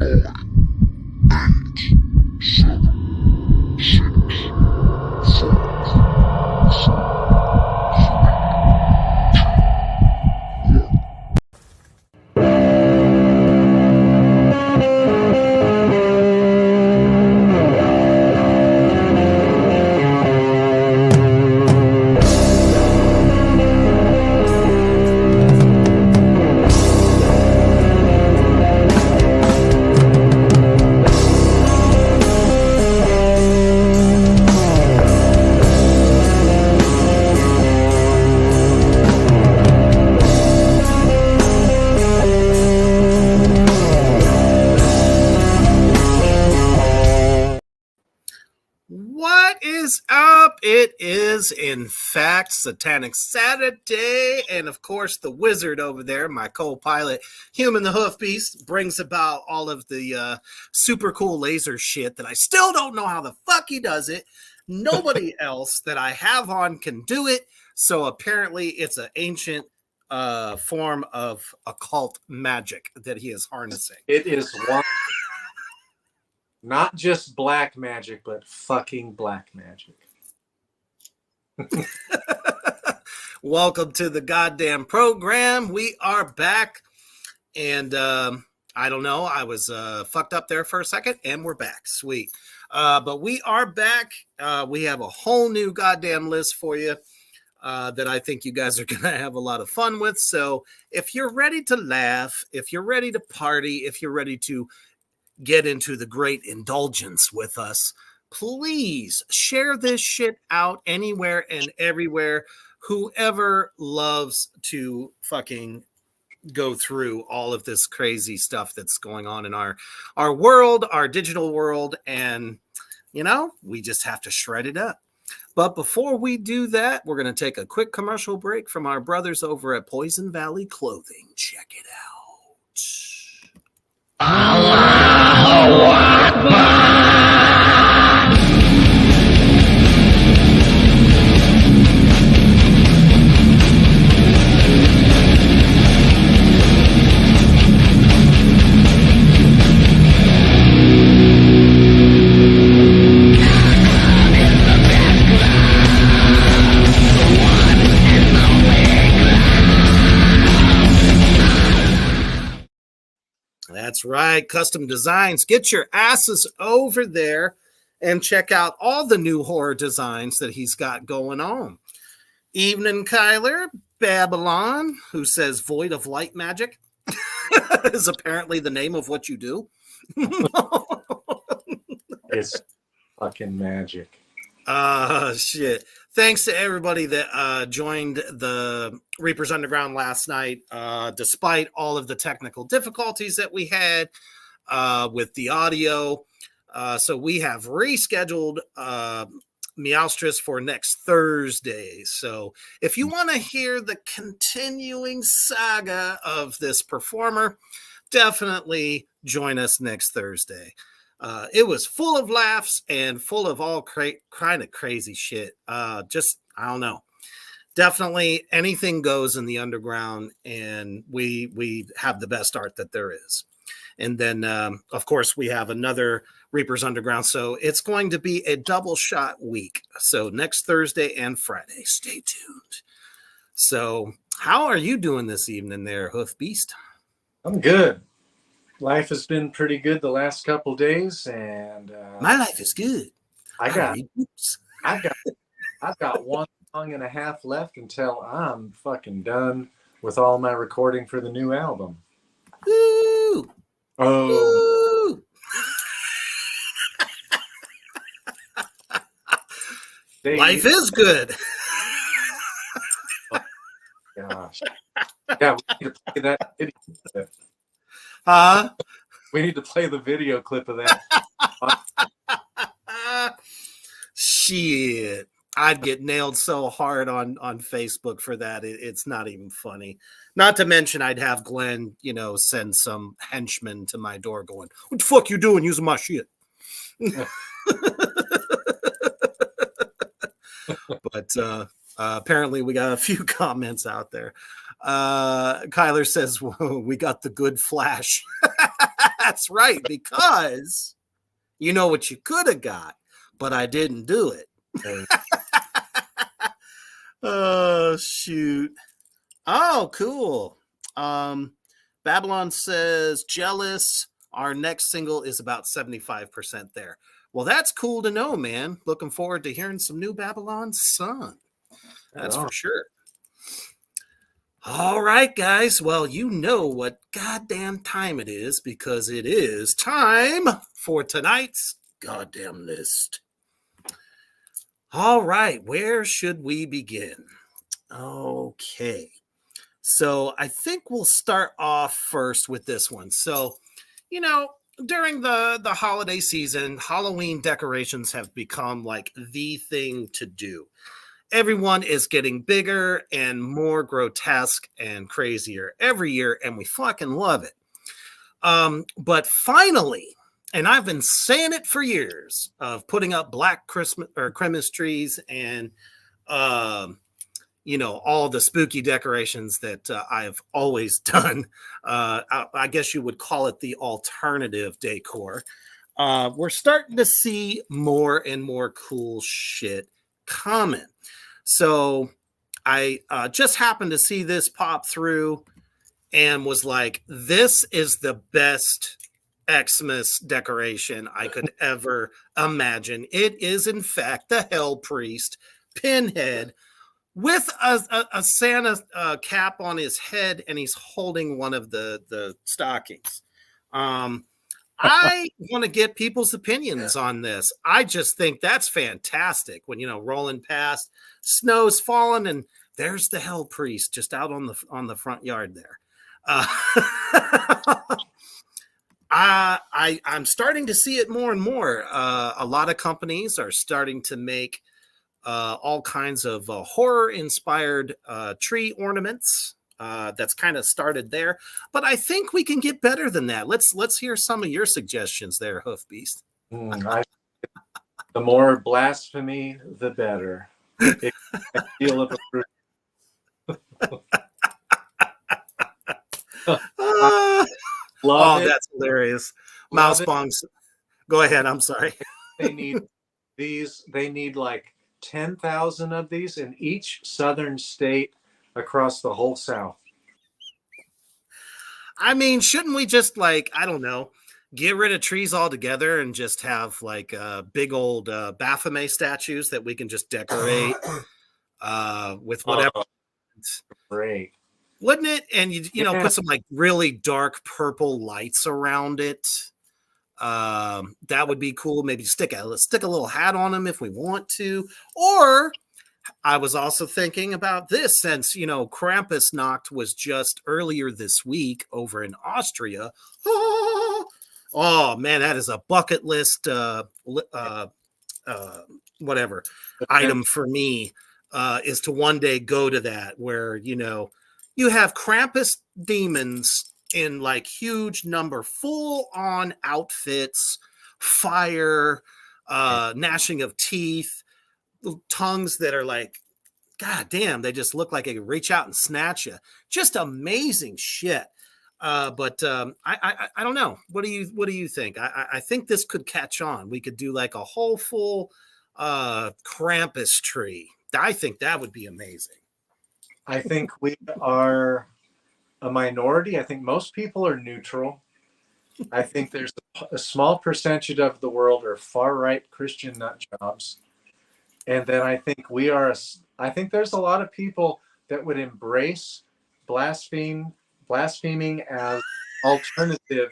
What is up? It is, in fact, Satanic Saturday. And of course, the wizard over there, my co-pilot, Human the Hoof Beast, brings about all of the super cool laser shit that I still don't know how the fuck he does it. Nobody else that I have on can do it. So apparently it's an ancient form of occult magic that he is harnessing. It is one. Not just black magic, but fucking black magic. Welcome to the goddamn program. We are back. And I don't know. I was fucked up there for a second, and we're back. Sweet. But we are back. We have a whole new goddamn list for you that I think you guys are going to have a lot of fun with. So if you're ready to laugh, if you're ready to party, if you're ready to get into the great indulgence with us, please share this shit out anywhere and everywhere. Whoever loves to fucking go through all of this crazy stuff that's going on in our world, our digital world, and you know, we just have to shred it up. But before we do that, we're going to take a quick commercial break from our brothers over at Poison Valley Clothing. Check it out. Allahu Akbar. That's right, Custom Designs. Get your asses over there and check out all the new horror designs that he's got going on. Evening, Kyler. Babylon, who says Void of Light Magic is apparently the name of what you do. It's fucking magic. Shit. Thanks to everybody that joined the Reapers Underground last night, despite all of the technical difficulties that we had with the audio. So we have rescheduled Meowstress for next Thursday. So if you want to hear the continuing saga of this performer, definitely join us next Thursday. It was full of laughs and full of all kind of crazy shit. Just, I don't know. Definitely anything goes in the underground, and we have the best art that there is. And then, of course, we have another Reapers Underground. So it's going to be a double shot week. So next Thursday and Friday. Stay tuned. So how are you doing this evening there, Hoof Beast? I'm good. Life has been pretty good the last couple days, and my life is good. I've got 1 song and a half left until I'm fucking done with all my recording for the new album. Woo! Oh. Woo! Life is good. Oh, gosh. Yeah, we need to play that video. We need to play the video clip of that. Shit. I'd get nailed so hard on Facebook for that. It's not even funny. Not to mention I'd have Glenn, send some henchman to my door going, "What the fuck you doing using my shit?" But apparently we got a few comments out there. Kyler says, "We got the good flash." That's right, because you know what you could have got, but I didn't do it. Oh, shoot. Oh, cool. Babylon says, jealous. Our next single is about 75% there. Well, that's cool to know, man. Looking forward to hearing some new Babylon Sun. That's for sure. All right, guys. Well, you know what goddamn time it is, because it is time for tonight's goddamn list. All right, where should we begin? Okay. So I think we'll start off first with this one. So, you know, during the holiday season, Halloween decorations have become like the thing to do. Everyone is getting bigger and more grotesque and crazier every year, and we fucking love it. But finally, and I've been saying it for years, of putting up black Christmas trees and you know, all the spooky decorations that I've always done. I guess you would call it the alternative decor. We're starting to see more and more cool shit coming. So I just happened to see this pop through and was like, this is the best Xmas decoration I could ever imagine. It is, in fact, the Hell Priest Pinhead with a Santa cap on his head, and he's holding one of the stockings. I want to get people's opinions on this. I just think that's fantastic. When, you know, rolling past, snow's falling, and there's the Hell Priest just out on the front yard there. I'm starting to see it more and more. A lot of companies are starting to make all kinds of horror-inspired tree ornaments. That's kind of started there, but I think we can get better than that. Let's hear some of your suggestions there, Hoof Beast. The more blasphemy, the better. It can feel of approval. Oh, that's hilarious. Mouse bongs. Go ahead. I'm sorry. They need these. They need like 10,000 of these in each southern state across the whole South. I mean, shouldn't we just, like, I don't know, get rid of trees altogether and just have like big old Baphomet statues that we can just decorate with whatever? Great. Wouldn't it? And you know, put some like really dark purple lights around it. That would be cool. Maybe stick a little hat on them if we want to. Or I was also thinking about this, since, you know, Krampusnacht was just earlier this week over in Austria. Oh man, that is a bucket list whatever item for me, is to one day go to that, where, you know, you have Krampus demons in like huge number, full on outfits, fire, gnashing of teeth, tongues that are like, god damn, they just look like they could reach out and snatch you. Just amazing shit. But I don't know. What do you think? I think this could catch on. We could do like a whole full Krampus tree. I think that would be amazing. I think we are a minority. I think most people are neutral. I think there's a small percentage of the world are far-right Christian nut jobs. And then I think I think there's a lot of people that would embrace blaspheming as alternative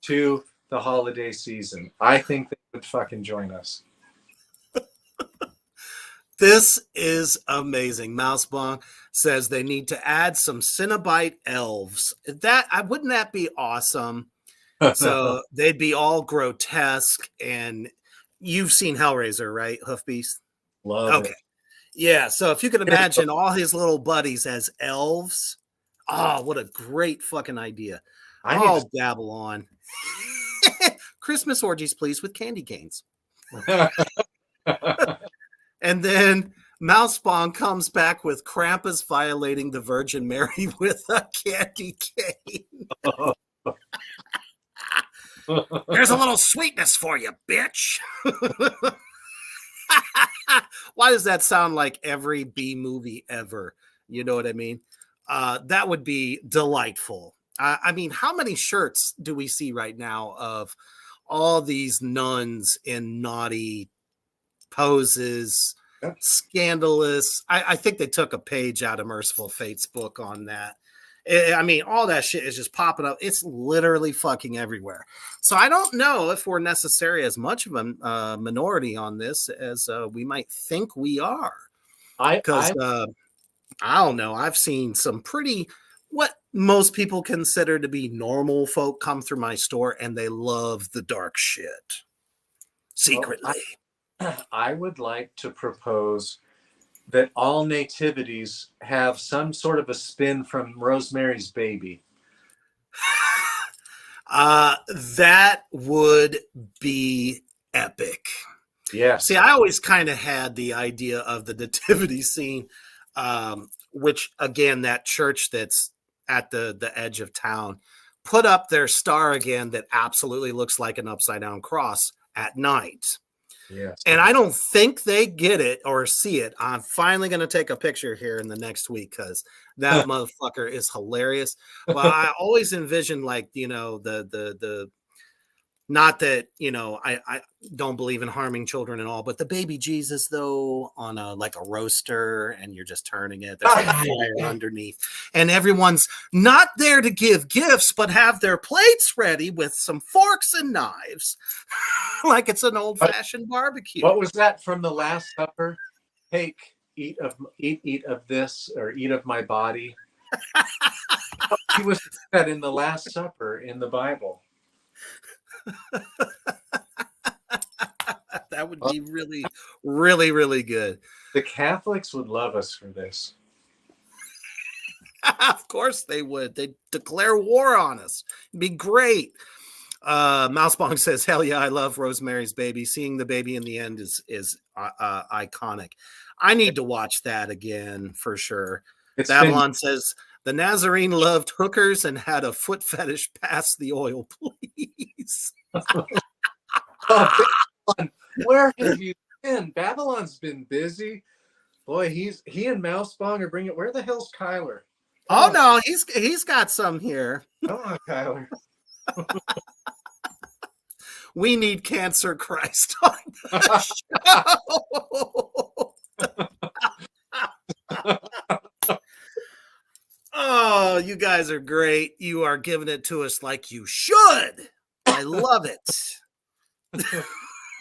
to the holiday season. I think they would fucking join us. This is amazing. Mousebong says they need to add some Cenobite elves. Wouldn't that be awesome? So they'd be all grotesque. And you've seen Hellraiser, right, Hoofbeast? Love it. Yeah. So if you could imagine all his little buddies as elves, oh, what a great fucking idea! Babylon. Christmas orgies, please, with candy canes. And then Mousebong comes back with Krampus violating the Virgin Mary with a candy cane. Here's a little sweetness for you, bitch. Why does that sound like every B movie ever? You know what I mean? That would be delightful. I mean, how many shirts do we see right now of all these nuns in naughty poses, Yep. scandalous? I think they took a page out of Merciful Fate's book on that. I mean, all that shit is just popping up. It's literally fucking everywhere. So I don't know if we're necessarily as much of a minority on this as we might think we are. Because I don't know. I've seen some pretty what most people consider to be normal folk come through my store, and they love the dark shit secretly. I would like to propose that all nativities have some sort of a spin from Rosemary's Baby. That would be epic. Yes. See, I always kind of had the idea of the nativity scene, which again, that church that's at the edge of town put up their star again that absolutely looks like an upside down cross at night. Yes. And I don't think they get it or see it. I'm finally going to take a picture here in the next week because that motherfucker is hilarious. Well, I always envisioned like, you know, the not that, you know, I don't believe in harming children and all, but the baby Jesus, though, on a like a roaster, and you're just turning it, there's like a fire underneath, and everyone's not there to give gifts, but have their plates ready with some forks and knives, like it's an old-fashioned barbecue. What was that from the Last Supper? Take, eat of this, or eat of my body. He was said in the Last Supper in the Bible. That would be really, really, really good. The Catholics would love us for this. Of course they would. They'd declare war on us. It'd be great. Mousebong says, hell yeah, I love Rosemary's Baby. Seeing the baby in the end is iconic. I need to watch that again for sure. Babylon says, the Nazarene loved hookers and had a foot fetish. Pass the oil, please. Oh, where have you been? Babylon's been busy. Boy, he and Mousebong are bringing. Where the hell's Kyler? Oh no, he's got some here. Come on, Kyler. We need Cancer Christ on the show. Oh, you guys are great. You are giving it to us like you should. I love it.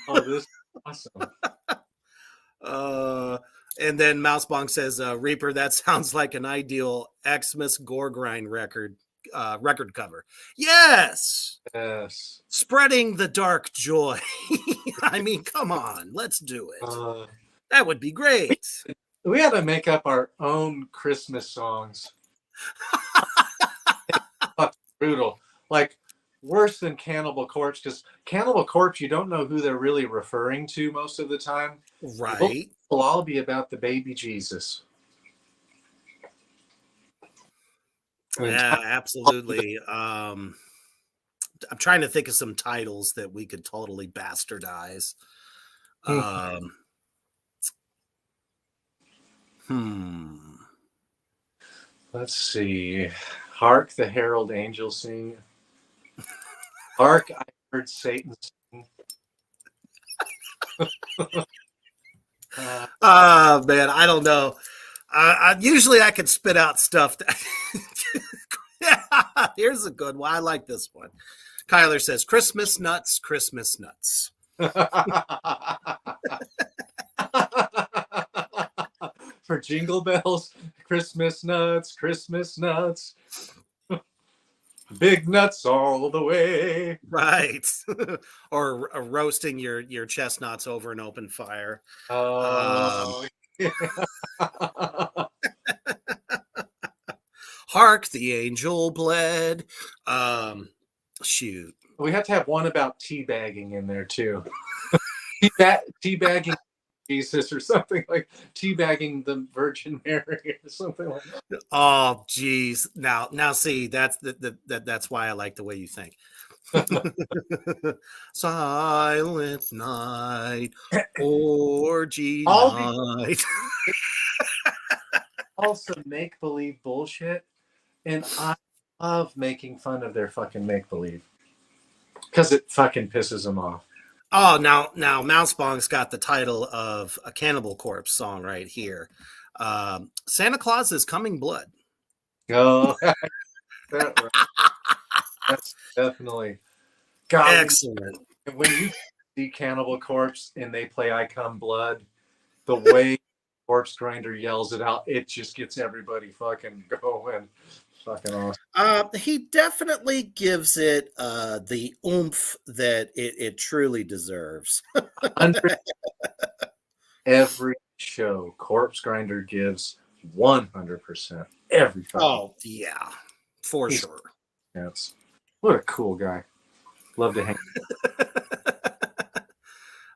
Oh, this is awesome. And then Mousebong says, Reaper, that sounds like an ideal Xmas gore grind record cover. Yes. Yes. Spreading the dark joy. I mean, come on, let's do it. That would be great. We had to make up our own Christmas songs. Brutal. Like worse than Cannibal Corpse, because Cannibal Corpse, you don't know who they're really referring to most of the time. Right. It'll all be about the baby Jesus. Yeah, absolutely. I'm trying to think of some titles that we could totally bastardize. Let's see. Hark the herald angels sing. Hark, I heard Satan sing. Man, I don't know. Usually I could spit out stuff. Here's a good one. I like this one. Kyler says, Christmas nuts, Christmas nuts. For Jingle Bells, Christmas nuts, Christmas nuts. Big nuts all the way. Right. Or roasting your chestnuts over an open fire. Oh, yeah. Hark, the angel bled. Shoot. We have to have one about teabagging in there too. Teabagging Jesus or something, like teabagging the Virgin Mary or something like that. Oh, geez. Now, see, that's that's why I like the way you think. Silent night, orgy All the night. also make believe bullshit, and I love making fun of their fucking make believe because it fucking pisses them off. Oh, now Mousebong's got the title of a Cannibal Corpse song right here. Santa Claus is Coming Blood. Oh, that's definitely God. Excellent. When you see Cannibal Corpse and they play "I Come Blood," the way Corpse Grinder yells it out, it just gets everybody fucking going. Fucking awesome. He definitely gives it the oomph that it truly deserves. Every show, Corpse Grinder gives 100% every fucking. Oh yeah, for He's sure. chance. What a cool guy. Love to hang.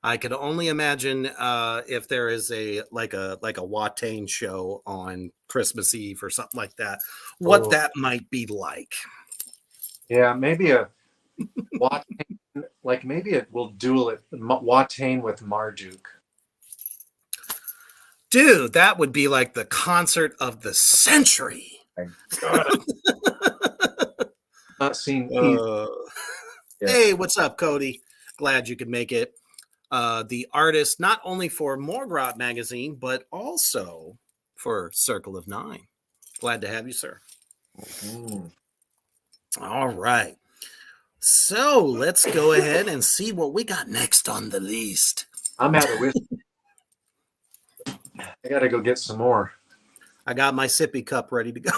I could only imagine if there is a Watain show on Christmas Eve or something like that, what Oh, that might be like. yeah, maybe a Watain, like maybe it will duel it Watain with Marduk. Dude, that would be like the concert of the century. My God, I've not seen either. Yeah. Hey, what's up, Cody? Glad you could make it. The artist, not only for Morgrot magazine, but also for Circle of Nine. Glad to have you, sir. Mm. All right. So let's go ahead and see what we got next on the list. I'm out of whiskey. I gotta go get some more. I got my sippy cup ready to go.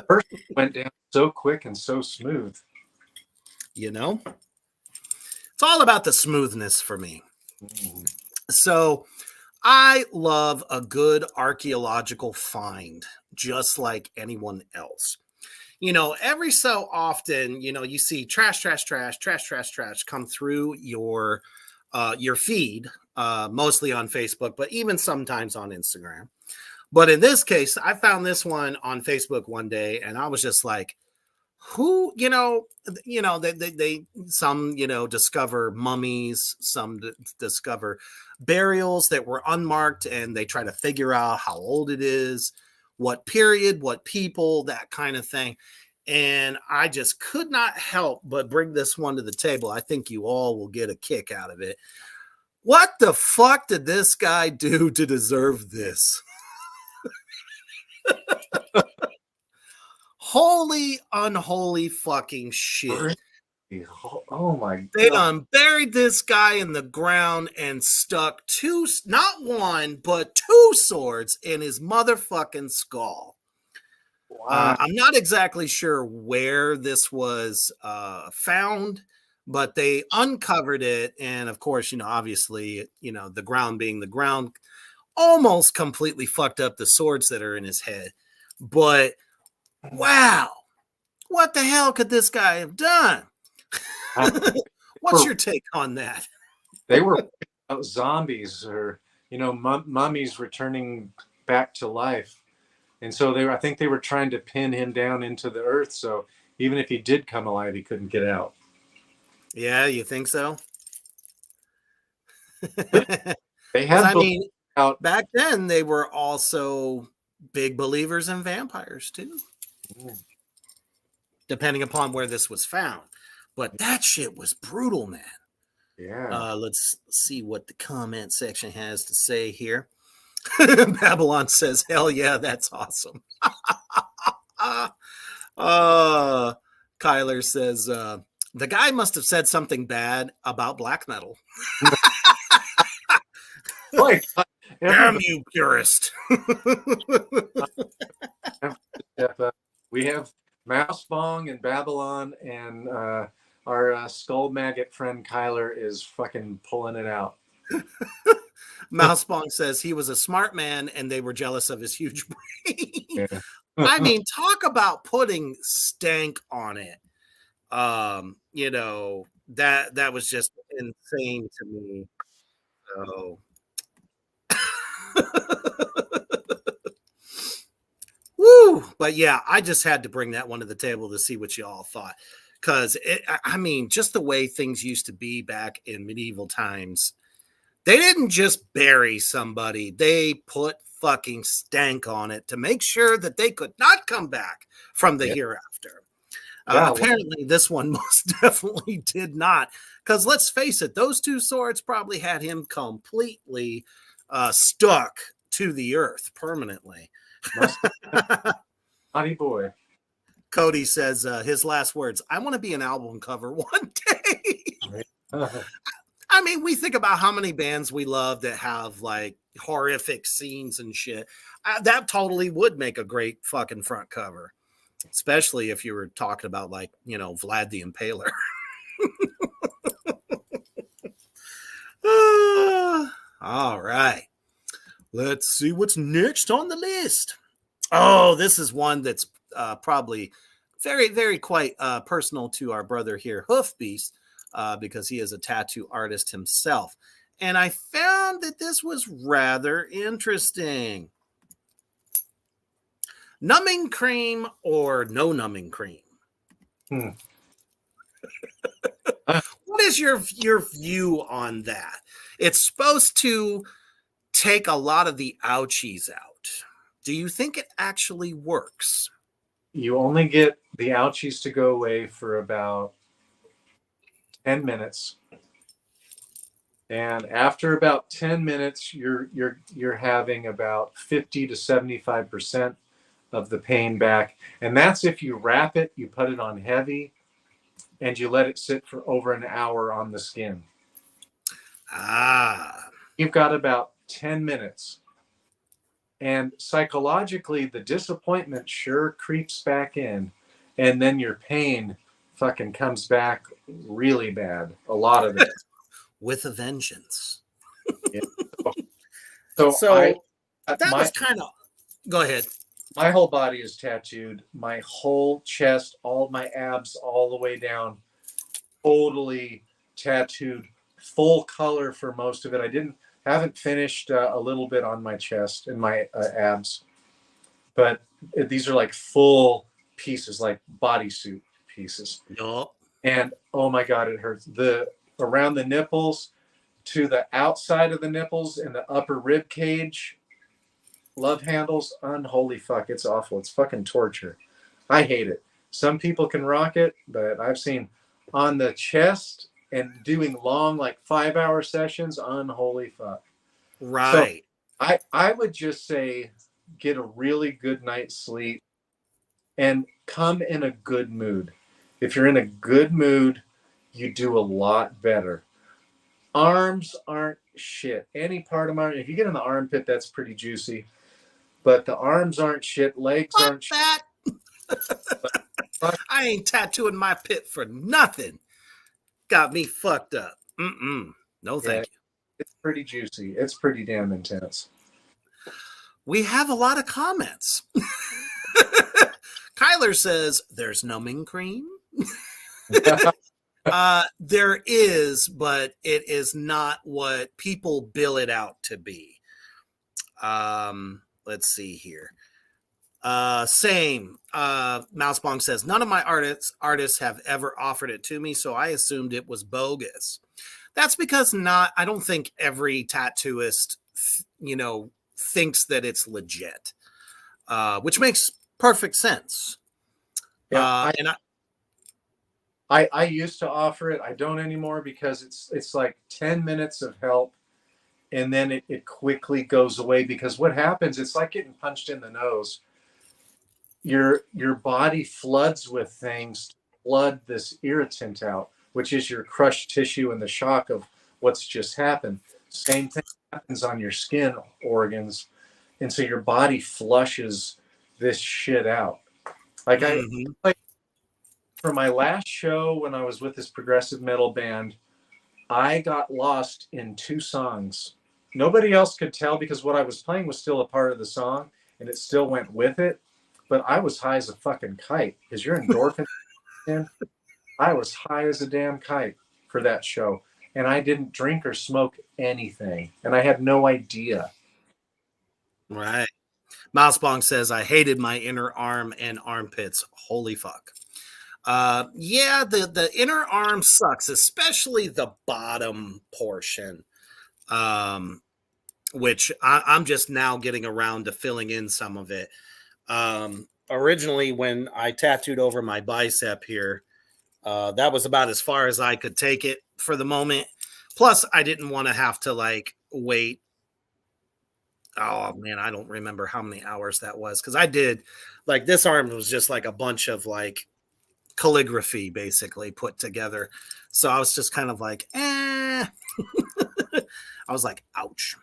First went down so quick and so smooth. You know, it's all about the smoothness for me. Mm. So I love a good archaeological find, just like anyone else. You know, every so often, you know, you see trash come through your feed, mostly on Facebook, but even sometimes on Instagram. But in this case, I found this one on Facebook one day, and I was just like, who, they some, discover mummies, some discover burials that were unmarked, and they try to figure out how old it is, what period, what people, that kind of thing. And I just could not help but bring this one to the table. I think you all will get a kick out of it. What the fuck did this guy do to deserve this? Holy, unholy fucking shit. Oh my They God. buried this guy in the ground and stuck not one, but two swords in his motherfucking skull. Wow. I'm not exactly sure where this was found, but they uncovered it. And of course, obviously, the ground being the ground, almost completely fucked up the swords that are in his head. But wow, what the hell could this guy have done? What's your take on that? They were zombies or, mummies returning back to life. And so I think they were trying to pin him down into the earth. So even if he did come alive, he couldn't get out. Yeah, you think so? They had out back then they were also big believers in vampires too. Depending upon where this was found. But that shit was brutal, man. Yeah. Let's see what the comment section has to say here. Babylon says, hell yeah, that's awesome. Kyler says, the guy must have said something bad about black metal. Damn you, purist. We have Mousebong and Babylon, and our skull maggot friend Kyler is fucking pulling it out. Mousebong says he was a smart man and they were jealous of his huge brain. Yeah. I mean, talk about putting stank on it. That was just insane to me. So Woo! Woo! But yeah, I just had to bring that one to the table to see what you all thought. Because, I mean, just the way things used to be back in medieval times, they didn't just bury somebody, they put fucking stank on it to make sure that they could not come back from the Yeah. hereafter. Yeah. Apparently, this one most definitely did not. Because let's face it, those two swords probably had him completely stuck to the earth permanently. Must naughty boy. Cody says his last words, I want to be an album cover one day. I mean, we think about how many bands we love that have like horrific scenes and shit. That totally would make a great fucking front cover, especially if you were talking about like, you know, Vlad the Impaler. All right. Let's see what's next on the list. Oh, this is one that's probably very, very quite personal to our brother here, Hoofbeast, because he is a tattoo artist himself. And I found that this was rather interesting. Numbing cream or no numbing cream? What is your view on that? It's supposed to take a lot of the ouchies out. Do you think it actually works? You only get the ouchies to go away for about 10 minutes. And after about 10 minutes, you're having about 50 to 75% of the pain back. And that's if you wrap it, you put it on heavy, and you let it sit for over an hour on the skin. You've got about 10 minutes. And psychologically, the disappointment sure creeps back in. And then your pain fucking comes back really bad. A lot of it. With a vengeance. Yeah. So that was kind of... Go ahead. My whole body is tattooed. My whole chest, all my abs, all the way down. Totally tattooed. Full color for most of it. Haven't finished a little bit on my chest and my abs, but these are like full pieces, like bodysuit pieces. Yup. And oh my god, it hurts. Around the nipples to the outside of the nipples and the upper rib cage, love handles, unholy fuck. It's awful. It's fucking torture. I hate it. Some people can rock it, but I've seen on the chest and doing long, like 5-hour sessions, unholy fuck. Right. So I would just say get a really good night's sleep and come in a good mood. If you're in a good mood, you do a lot better. Arms aren't shit. Any part of my, if you get in the armpit, that's pretty juicy. But the arms aren't shit. Legs aren't shit. I ain't tattooing my pit for nothing. Got me fucked up. No, thank you. It's pretty juicy. It's pretty damn intense. We have a lot of comments. Kyler says, there's numbing cream. There is, but it is not what people bill it out to be. Let's see here. Same. Mousebong says, none of my artists have ever offered it to me, so I assumed it was bogus. That's because I don't think every tattooist, thinks that it's legit, which makes perfect sense. Yeah, I used to offer it. I don't anymore because it's like 10 minutes of help and then it quickly goes away, because what happens, it's like getting punched in the nose. Your body floods with things to flood this irritant out, which is your crushed tissue and the shock of what's just happened. Same thing happens on your skin organs. And so your body flushes this shit out. Like for my last show when I was with this progressive metal band, I got lost in 2 songs. Nobody else could tell because what I was playing was still a part of the song and it still went with it. But I was high as a fucking kite because you're endorphin. I was high as a damn kite for that show. And I didn't drink or smoke anything. And I had no idea. Right. Mousebong says, I hated my inner arm and armpits. Holy fuck. Yeah, the inner arm sucks, especially the bottom portion, which I'm just now getting around to filling in some of it. Originally, when I tattooed over my bicep here, that was about as far as I could take it for the moment. Plus, I didn't want to have to like wait. Oh man, I don't remember how many hours that was because I did like this arm was just like a bunch of like calligraphy basically put together. So I was just kind of like, I was like, ouch.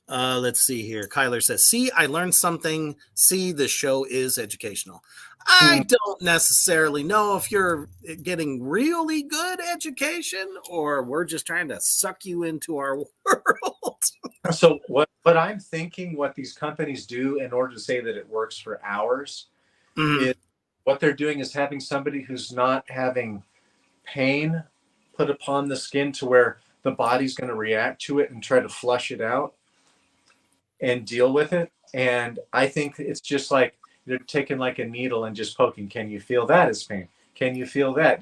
Let's see here. Kyler says, see, I learned something. See, the show is educational. I don't necessarily know if you're getting really good education or we're just trying to suck you into our world. So what I'm thinking, what these companies do in order to say that it works for hours, is what they're doing is having somebody who's not having pain put upon the skin to where the body's going to react to it and try to flush it out and deal with it. And I think it's just like you're taking like a needle and just poking. Can you feel that as pain? Can you feel that,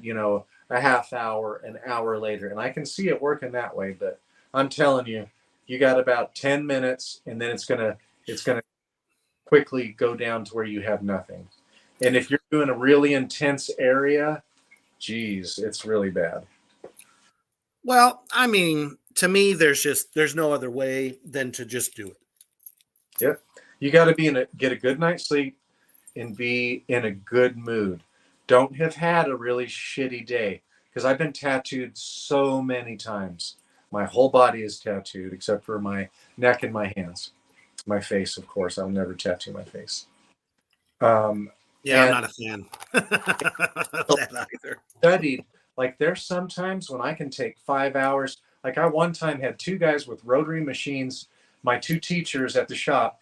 a half hour, an hour later? And I can see it working that way, but I'm telling you, you got about 10 minutes and then it's gonna quickly go down to where you have nothing. And if you're doing a really intense area, geez, it's really bad. Well, I mean, to me, there's no other way than to just do it. Yep. You got to get a good night's sleep and be in a good mood. Don't have had a really shitty day, because I've been tattooed so many times. My whole body is tattooed except for my neck and my hands. My face, of course. I'll never tattoo my face. Yeah, I'm not a fan of that either. Studied, like there's sometimes when I can take 5 hours. Like I one time had two guys with rotary machines, my two teachers at the shop,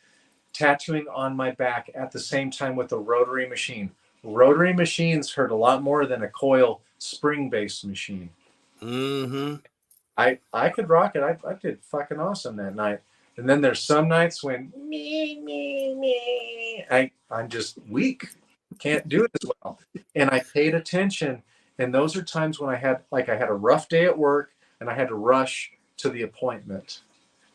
tattooing on my back at the same time with a rotary machine. Rotary machines hurt a lot more than a coil spring-based machine. Mm-hmm. I could rock it. I did fucking awesome that night. And then there's some nights when I'm just weak. Can't do it as well. And I paid attention. And those are times when I had a rough day at work and I had to rush to the appointment.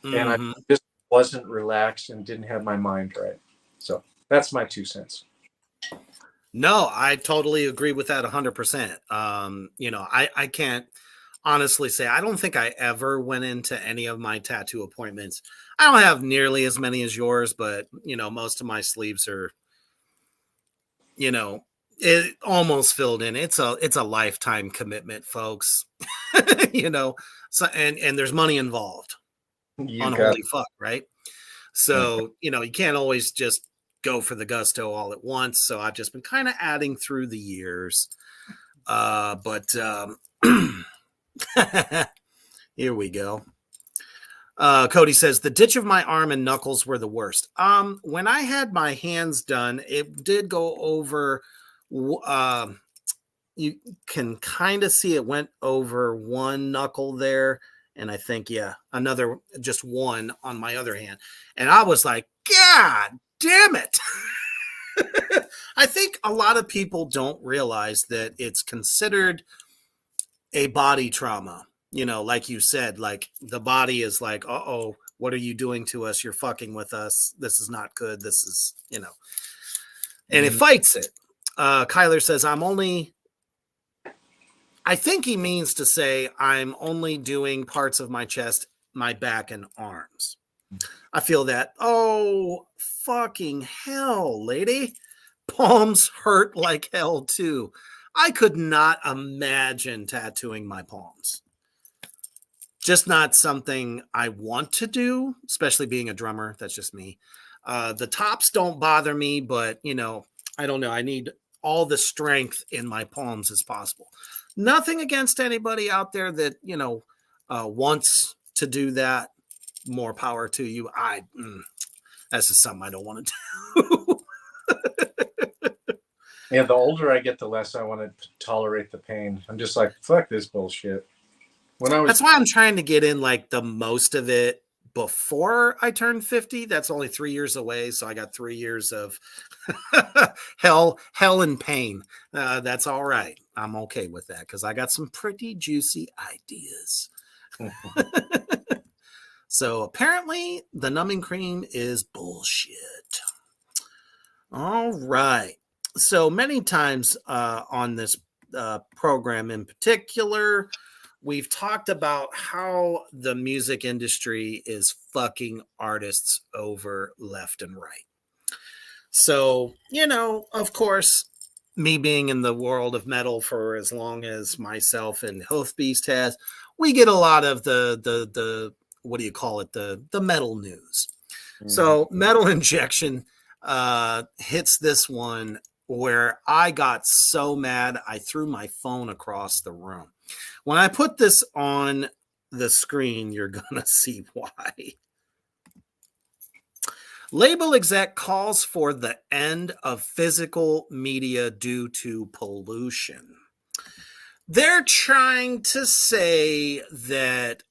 Mm-hmm. And I just wasn't relaxed and didn't have my mind right. So that's my 2 cents. No, I totally agree with that 100%. I can't honestly say, I don't think I ever went into any of my tattoo appointments. I don't have nearly as many as yours, but most of my sleeves are, it almost filled in. It's a lifetime commitment, folks. So and there's money involved on holy fuck, right? So, you can't always just go for the gusto all at once. So I've just been kind of adding through the years. But here we go. Cody says the ditch of my arm and knuckles were the worst. When I had my hands done, it did go over. You can kind of see it went over one knuckle there, and I think another just one on my other hand, and I was like, God damn it. I think a lot of people don't realize that it's considered a body trauma. Like you said, like the body is like, uh-oh, what are you doing to us? You're fucking with us. This is not good. This is, and it fights it. Kyler says, I think he means to say I'm only doing parts of my chest, my back, and arms. I feel that. Oh, fucking hell, lady. Palms hurt like hell, too. I could not imagine tattooing my palms. Just not something I want to do, especially being a drummer. That's just me. The tops don't bother me, but, I don't know. I need all the strength in my palms as possible. Nothing against anybody out there that, wants to do that. More power to you. That's just something I don't want to do. Yeah, the older I get, the less I want to tolerate the pain. I'm just like, fuck this bullshit. That's why I'm trying to get in like the most of it before I turned 50. That's only 3 years away. So I got 3 years of hell and pain. That's all right. I'm okay with that because I got some pretty juicy ideas. So apparently the numbing cream is bullshit. All right. So many times on this program in particular, we've talked about how the music industry is fucking artists over left and right. So, of course, me being in the world of metal for as long as myself and Hoofbeast has, we get a lot of the what do you call it? The metal news. So Metal Injection hits this one where I got so mad I threw my phone across the room. When I put this on the screen, you're gonna see why. Label exec calls for the end of physical media due to pollution. They're trying to say that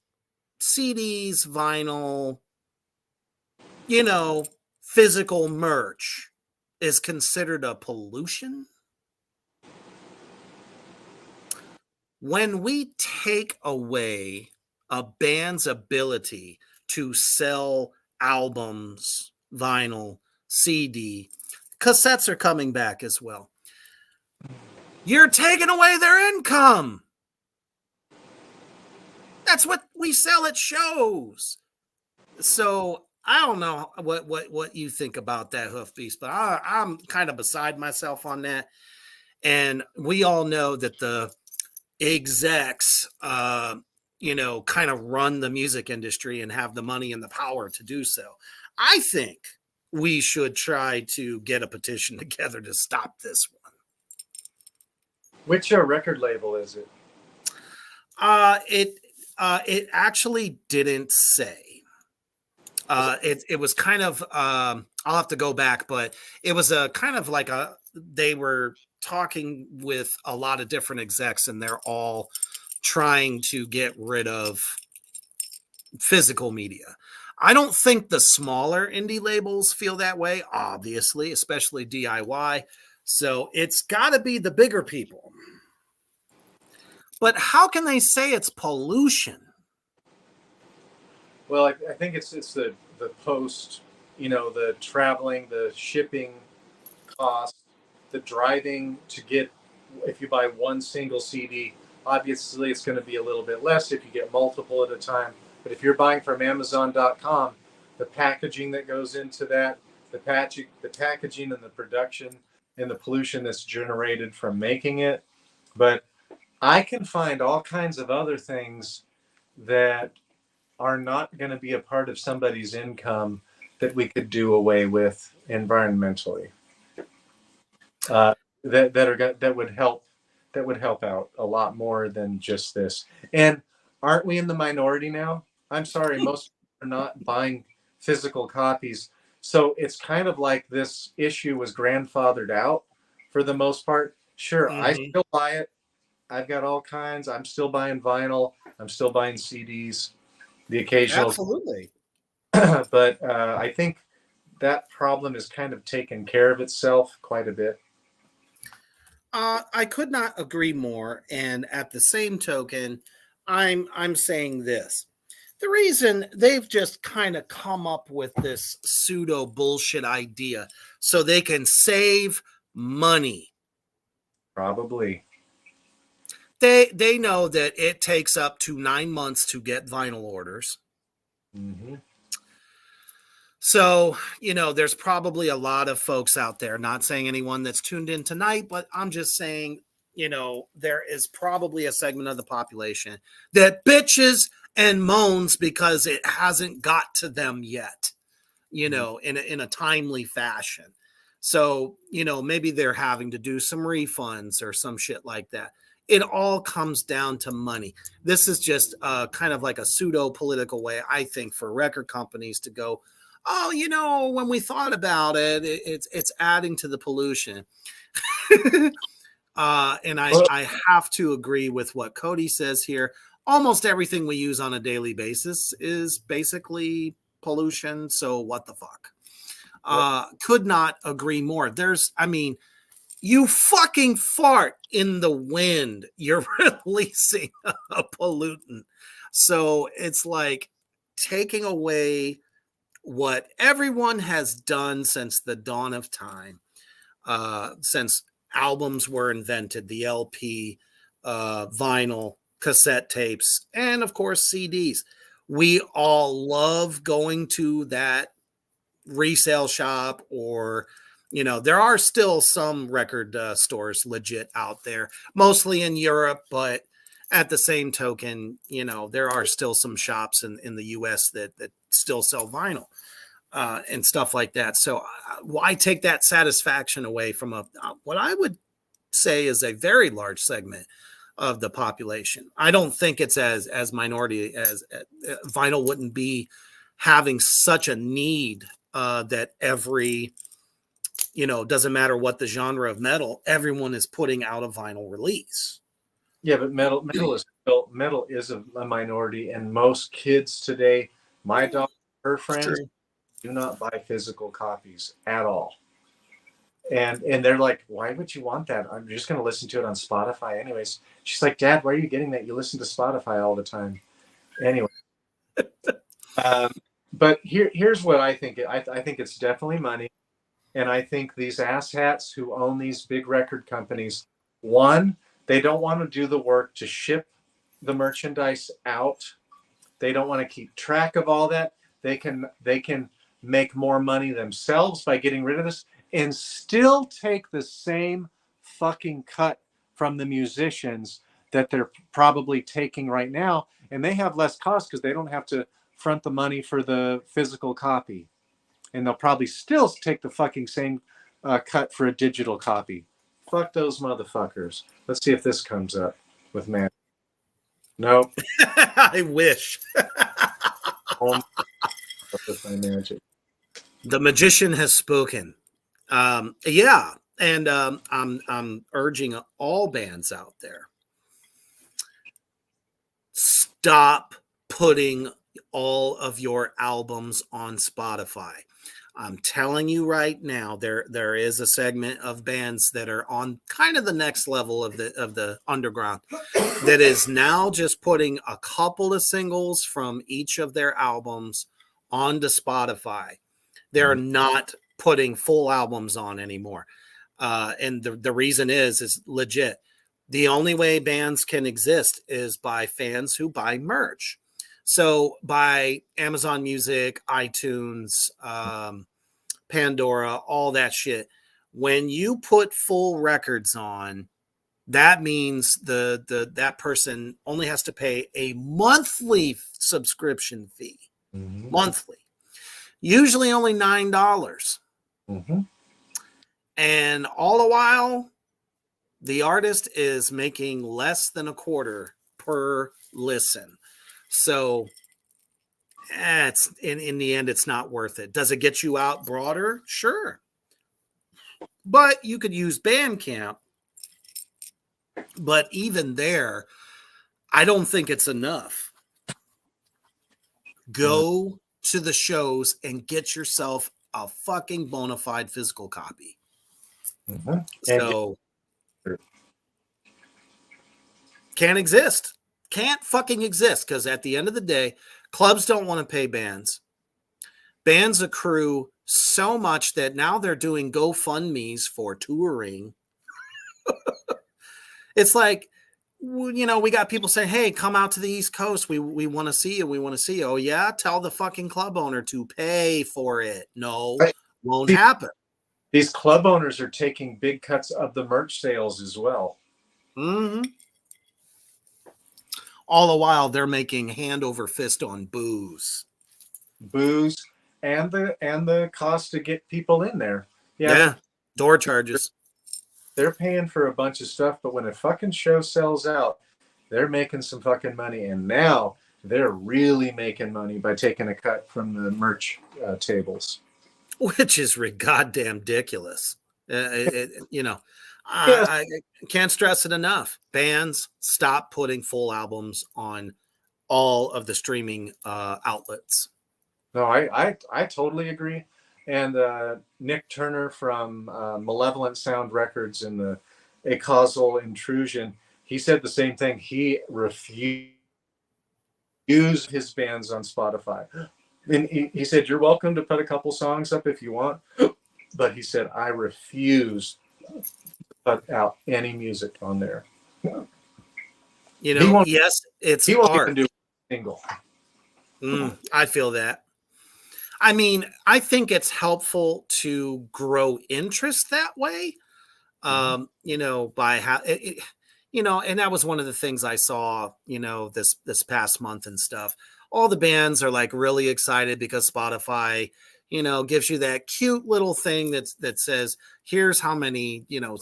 CDs, vinyl, physical merch is considered a pollution. When we take away a band's ability to sell albums, vinyl, CD, cassettes are coming back as well. You're taking away their income. That's what we sell at shows. So I don't know what you think about that, Hoofbeast, but I'm kind of beside myself on that. And we all know that the execs, kind of run the music industry and have the money and the power to do so. I think we should try to get a petition together to stop this one. Which record label is it? It actually didn't say. It was kind of I'll have to go back, but it was a kind of like they were talking with a lot of different execs, and they're all trying to get rid of physical media. I don't think the smaller indie labels feel that way, obviously, especially DIY. So it's got to be the bigger people. But how can they say it's pollution? Well, I think it's the post, the traveling, the shipping cost, the driving to get. If you buy one single CD, obviously it's going to be a little bit less if you get multiple at a time. But if you're buying from Amazon.com, the packaging that goes into that, the packaging and the production and the pollution that's generated from making it. But I can find all kinds of other things that are not going to be a part of somebody's income that we could do away with environmentally. That would help out a lot more than just this. And aren't we in the minority now? I'm sorry, most people are not buying physical copies. So it's kind of like this issue was grandfathered out for the most part. Sure, I still buy it. I've got all kinds. I'm still buying vinyl. I'm still buying CDs. The occasional. Absolutely. But I think that problem is kind of taken care of itself quite a bit. I could not agree more. And at the same token, I'm saying this. The reason they've just kind of come up with this pseudo bullshit idea so they can save money. Probably. They know that it takes up to 9 months to get vinyl orders. Mm-hmm. So, there's probably a lot of folks out there, not saying anyone that's tuned in tonight, but I'm just saying, there is probably a segment of the population that bitches and moans because it hasn't got to them yet, in a timely fashion. So, maybe they're having to do some refunds or some shit like that. It all comes down to money. This is just kind of like a pseudo political way, I think, for record companies to go, oh, when we thought about it, it's adding to the pollution. And I have to agree with what Cody says here. almost everything we use on a daily basis is basically pollution. So what the fuck? Could not agree more. You fucking fart in the wind, you're releasing a pollutant. So it's like taking away what everyone has done since the dawn of time, since albums were invented, the LP, vinyl, cassette tapes, and of course CDs. We all love going to that resale shop, or there are still some record stores legit out there, mostly in Europe, but at the same token, there are still some shops in the US that still sell vinyl and stuff like that. So why take that satisfaction away from what I would say is a very large segment of the population? I don't think it's as minority as vinyl wouldn't be having such a need that every, doesn't matter what the genre of metal, everyone is putting out a vinyl release. Yeah, but metal is a minority, and most kids today, my daughter, her friends, do not buy physical copies at all. And they're like, why would you want that? I'm just going to listen to it on Spotify anyways. She's like, Dad, why are you getting that? You listen to Spotify all the time. Anyway. But here's what I think. I think it's definitely money. And I think these asshats who own these big record companies, one, they don't want to do the work to ship the merchandise out. They don't want to keep track of all that. They can make more money themselves by getting rid of this and still take the same fucking cut from the musicians that they're probably taking right now. And they have less cost because they don't have to front the money for the physical copy. And they'll probably still take the fucking same cut for a digital copy. Fuck those motherfuckers. Let's see if this comes up with man. Nope. I wish. With my magic. The magician has spoken. Yeah, and I'm urging all bands out there, stop putting all of your albums on Spotify. I'm telling you right now, there is a segment of bands that are on kind of the next level of the underground that is now just putting a couple of singles from each of their albums onto Spotify. They're not putting full albums on anymore. And the reason is legit. The only way bands can exist is by fans who buy merch. So by Amazon Music, iTunes, Pandora, all that shit. When you put full records on, that means that person only has to pay a monthly subscription fee. Mm-hmm. Monthly. Usually only $9. Mm-hmm. And all the while, the artist is making less than a quarter per listen. So it's in the end, it's not worth it. Does it get you out broader? Sure. But you could use Bandcamp. But even there, I don't think it's enough. Go to the shows and get yourself a fucking bona fide physical copy. Mm-hmm. So can't exist. Can't fucking exist, because at the end of the day, clubs don't want to pay bands. Bands accrue so much that now they're doing GoFundMes for touring. It's like, we got people saying, hey, come out to the East Coast. We want to see you. We want to see you. Oh, yeah? Tell the fucking club owner to pay for it. No, won't happen. These club owners are taking big cuts of the merch sales as well. Mm-hmm. All the while, they're making hand over fist on booze. And the cost to get people in there. Yeah. Door charges. They're paying for a bunch of stuff, but when a fucking show sells out, they're making some fucking money. And now they're really making money by taking a cut from the merch tables. Which is goddamn ridiculous. You know, Yes. I can't stress it enough. Bands, stop putting full albums on all of the streaming outlets. No, I totally agree. And Nick Turner from Malevolent Sound Records and the A Causal Intrusion, he said the same thing. He refused his bands on Spotify. And he said, "You're welcome to put a couple songs up if you want." But he said, "I refuse to put out any music on there." You He know, won't, yes, it's he won't art. even do a single. I feel that. I mean, I think it's helpful to grow interest that way. You know, by how you know, and that was one of the things I saw, you know, this past month and stuff. All the bands are like really excited because Spotify, you know, gives you that cute little thing that says, here's how many, you know,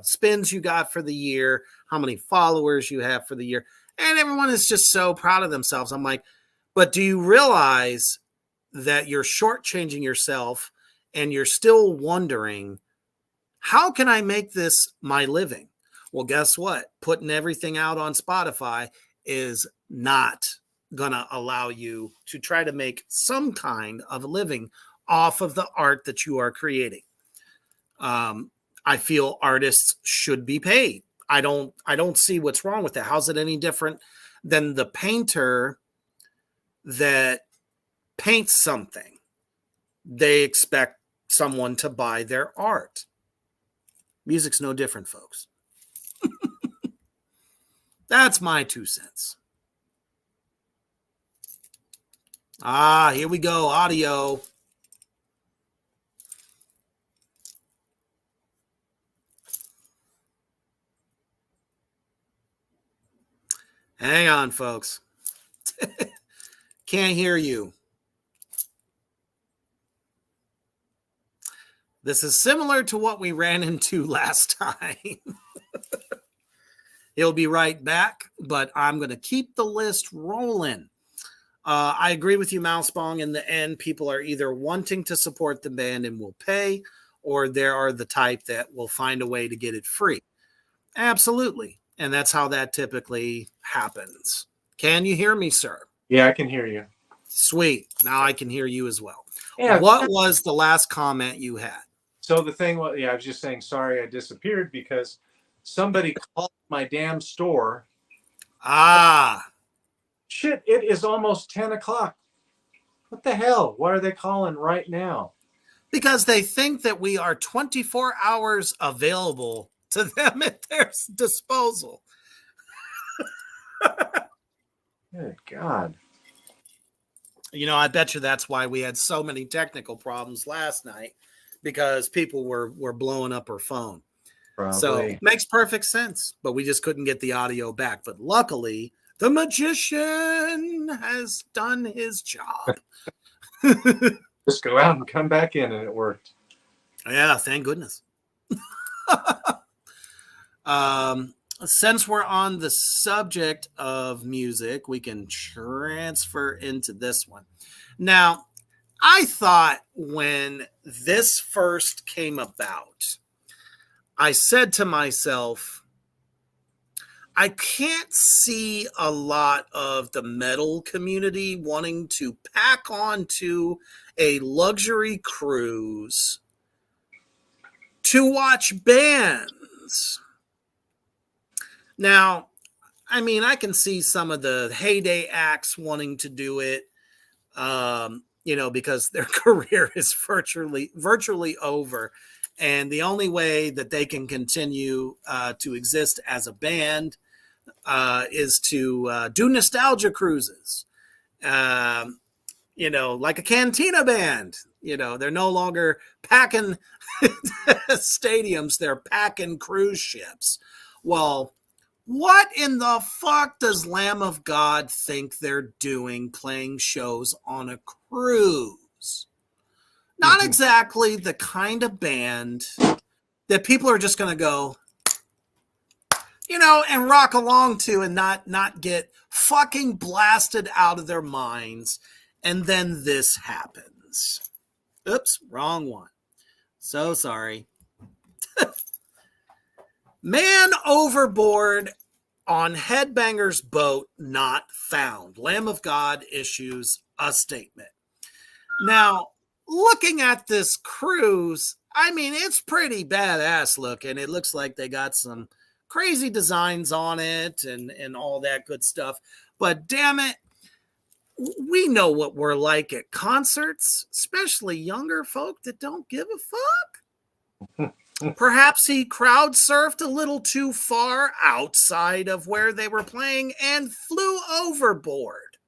spins you got for the year, how many followers you have for the year. And everyone is just so proud of themselves. I'm like, but do you realize that you're shortchanging yourself and you're still wondering, how can I make this my living? Well, guess what? Putting everything out on Spotify is not going to allow you to try to make some kind of a living off of the art that you are creating. I feel artists should be paid. I don't see what's wrong with that. How's it any different than the painter that paints something? They expect someone to buy their art. Music's no different, folks. That's my 2 cents. Here we go. Audio. Hang on, folks. Can't hear you. This is similar to what we ran into last time. He'll be right back, but I'm going to keep the list rolling. I agree with you, Mousebong. In the end, people are either wanting to support the band and will pay, or there are the type that will find a way to get it free. Absolutely. And that's how that typically happens. Can you hear me, sir? Yeah, I can hear you. Sweet. Now I can hear you as well. Yeah. What was the last comment you had? So the thing was, yeah, I was just saying, sorry I disappeared because somebody called my damn store. Shit, it is almost 10 o'clock. What the hell? Why are they calling right now? Because they think that we are 24 hours available to them at their disposal. Good God. You know, I bet you that's why we had so many technical problems last night, because people were blowing up her phone. Probably. So makes perfect sense, but we just couldn't get the audio back. But luckily, the magician has done his job. Just go out and come back in, and it worked. Yeah, thank goodness. Since we're on the subject of music, we can transfer into this one. Now, I thought when this first came about, I said to myself, I can't see a lot of the metal community wanting to pack onto a luxury cruise to watch bands. Now, I mean, I can see some of the heyday acts wanting to do it, you know, because their career is virtually over. And the only way that they can continue to exist as a band is to do nostalgia cruises, you know, like a Cantina band. You know, they're no longer packing stadiums, they're packing cruise ships. Well, what in the fuck does Lamb of God think they're doing playing shows on a cruise? Not exactly the kind of band that people are just going to go, you know, and rock along to and not get fucking blasted out of their minds. And then this happens. Oops, wrong one. So sorry. Man overboard on Headbanger's boat not found. Lamb of God issues a statement. Now, looking at this cruise, I mean, it's pretty badass looking. It looks like they got some crazy designs on it and all that good stuff. But damn it, we know what we're like at concerts, especially younger folk that don't give a fuck. Perhaps he crowd surfed a little too far outside of where they were playing and flew overboard.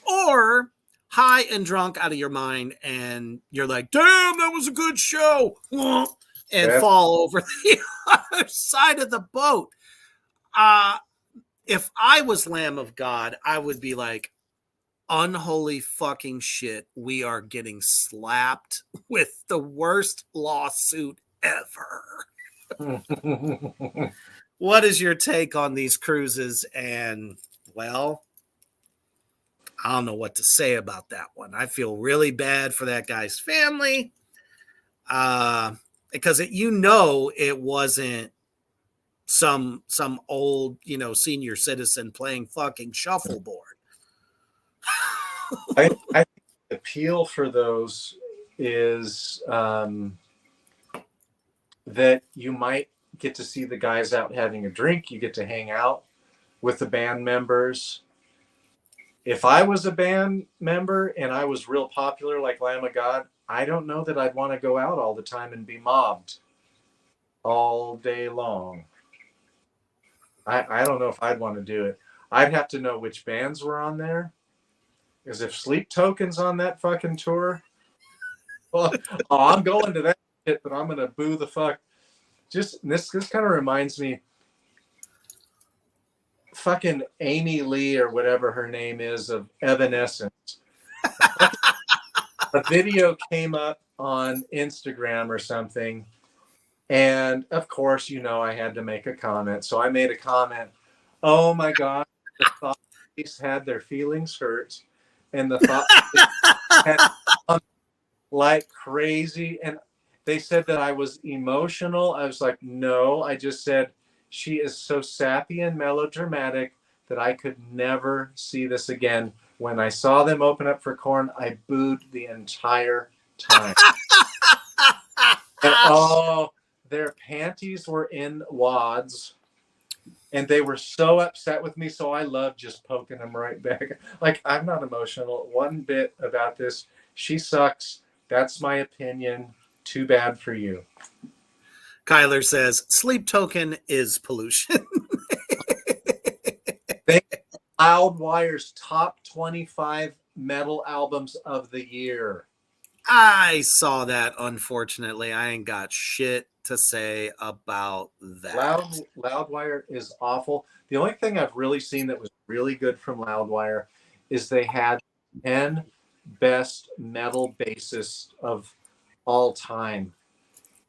Or high and drunk out of your mind and you're like, damn, that was a good show. And fall over the other side of the boat. If I was Lamb of God, I would be like, unholy fucking shit. We are getting slapped with the worst lawsuit ever. What is your take on these cruises? And, well, I don't know what to say about that one. I feel really bad for that guy's family because it wasn't some old, senior citizen playing fucking shuffleboard. I think the appeal for those is that you might get to see the guys out having a drink. You get to hang out with the band members. If I was a band member and I was real popular like Lamb of God, I don't know that I'd want to go out all the time and be mobbed all day long. I don't know if I'd want to do it. I'd have to know which bands were on there. Because if Sleep Token's on that fucking tour, well, I'm going to that shit, but I'm going to boo the fuck. This kind of reminds me, fucking Amy Lee or whatever her name is of Evanescence. A video came up on Instagram or something, and of course, I had to make a comment. So I made a comment. Oh my God, the thought police had their feelings hurt, and the thought had like crazy, and they said that I was emotional. I was like, no, I just said she is so sappy and melodramatic that I could never see this again. When I saw them open up for Korn, I booed the entire time. And their panties were in wads, and they were so upset with me. So I love just poking them right back. Like, I'm not emotional one bit about this. She sucks. That's my opinion. Too bad for you. Kyler says, Sleep Token is pollution. Loudwire's top 25 metal albums of the year. I saw that, unfortunately. I ain't got shit to say about that. Loudwire is awful. The only thing I've really seen that was really good from Loudwire is they had 10 best metal bassists of all time.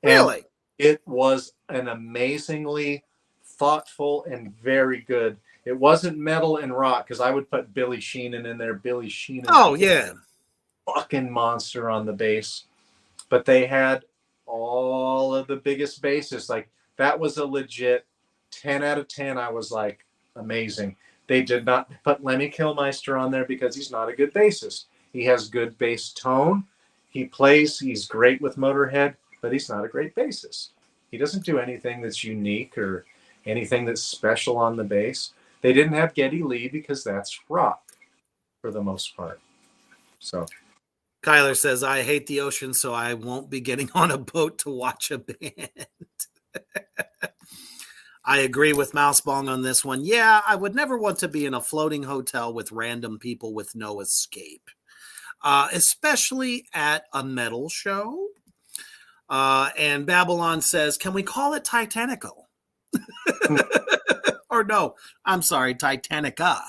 Really? And it was an amazingly thoughtful and very good. It wasn't metal and rock, because I would put Billy Sheehan in there. Billy Sheehan. Oh, yeah. Fucking monster on the bass. But they had all of the biggest bassists. Like, that was a legit 10 out of 10. I was like, amazing. They did not put Lemmy Kilmister on there because he's not a good bassist. He has good bass tone. He's great with Motorhead, but he's not a great bassist. He doesn't do anything that's unique or anything that's special on the bass. They didn't have Geddy Lee because that's rock for the most part. So Kyler says, I hate the ocean, so I won't be getting on a boat to watch a band. I agree with Mousebong on this one. Yeah, I would never want to be in a floating hotel with random people with no escape, especially at a metal show. And Babylon says, can we call it Titanico? Or no, I'm sorry, Titanica.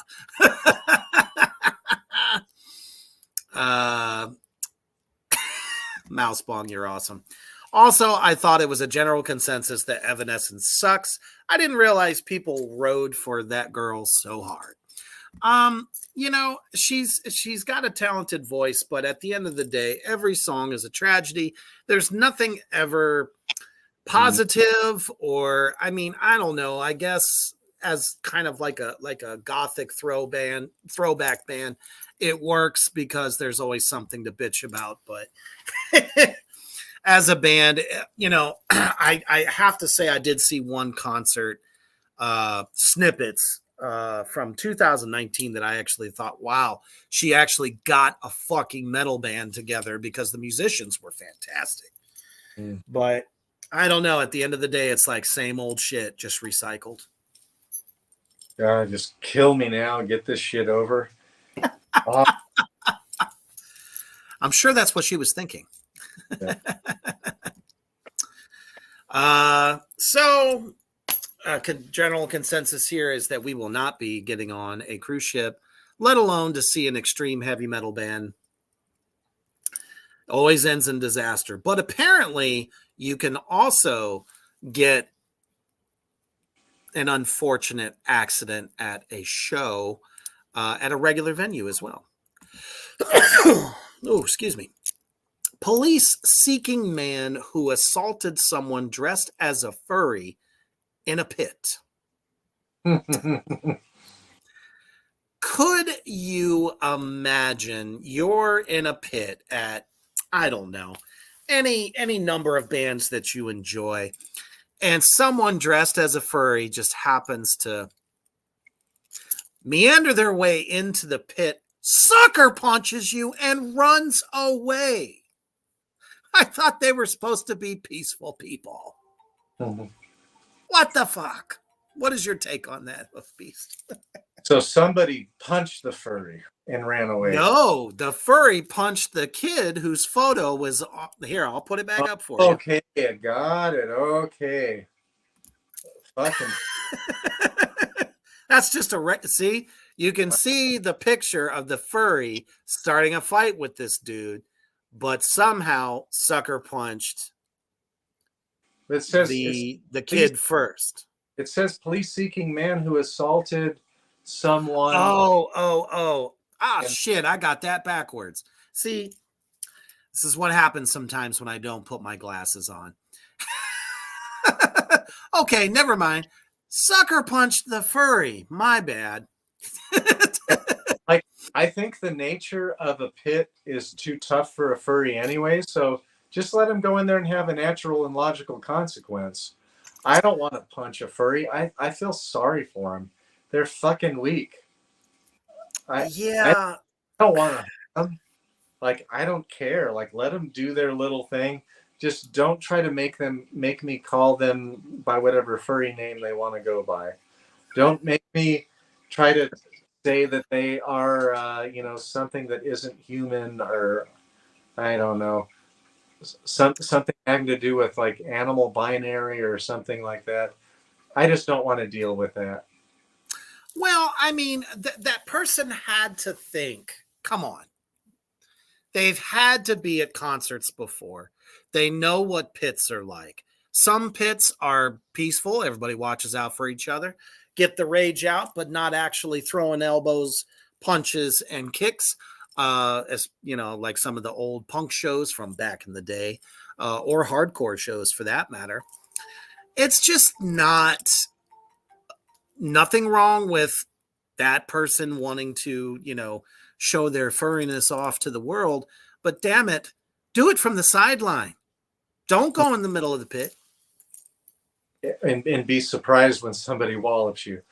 Mousebong, you're awesome. Also, I thought it was a general consensus that Evanescence sucks. I didn't realize people rode for that girl so hard. She's got a talented voice, but at the end of the day, every song is a tragedy. There's nothing ever positive, or I mean, I don't know. I guess as kind of like a gothic throwback band, it works because there's always something to bitch about. But as a band, I have to say I did see one concert snippets from 2019 that I actually thought, wow, she actually got a fucking metal band together because the musicians were fantastic. But I don't know. At the end of the day, it's like same old shit, just recycled. God, just kill me now. Get this shit over. Oh, I'm sure that's what she was thinking. yeah. So general consensus here is that we will not be getting on a cruise ship, let alone to see an extreme heavy metal band. Always ends in disaster. But apparently, you can also get an unfortunate accident at a show at a regular venue as well. Oh, excuse me. Police seeking man who assaulted someone dressed as a furry in a pit. Could you imagine you're in a pit at, I don't know, any number of bands that you enjoy, and someone dressed as a furry just happens to meander their way into the pit, sucker punches you, and runs away? I thought they were supposed to be peaceful people. What the fuck? What is your take on that, Hoof Beast? So somebody punched the furry and ran away. No, the furry punched the kid whose photo was here. I'll put it back up for you. Okay, got it. Okay. Fucking. That's just see, you can see the picture of the furry starting a fight with this dude, but somehow sucker punched It says the kid first. It says police seeking man who assaulted someone. Shit, I got that backwards. See, this is what happens sometimes when I don't put my glasses on. Okay, never mind. Sucker punched the furry. My bad. Like, I think the nature of a pit is too tough for a furry anyway, so just let him go in there and have a natural and logical consequence. I don't want to punch a furry. I feel sorry for them. They're fucking weak. I don't want to. Like, I don't care. Like, let them do their little thing. Just don't try to make me call them by whatever furry name they want to go by. Don't make me try to say that they are, something that isn't human, or I don't know, something having to do with like animal binary or something like that. I just don't want to deal with that. Well, I mean, that person had to think, come on. They've had to be at concerts before. They know what pits are like. Some pits are peaceful. Everybody watches out for each other. Get the rage out, but not actually throwing elbows, punches, and kicks. As you know, like some of the old punk shows from back in the day, or hardcore shows for that matter. It's just nothing wrong with that person wanting to, show their furriness off to the world. But damn it, do it from the sideline. Don't go in the middle of the pit. And be surprised when somebody wallops you.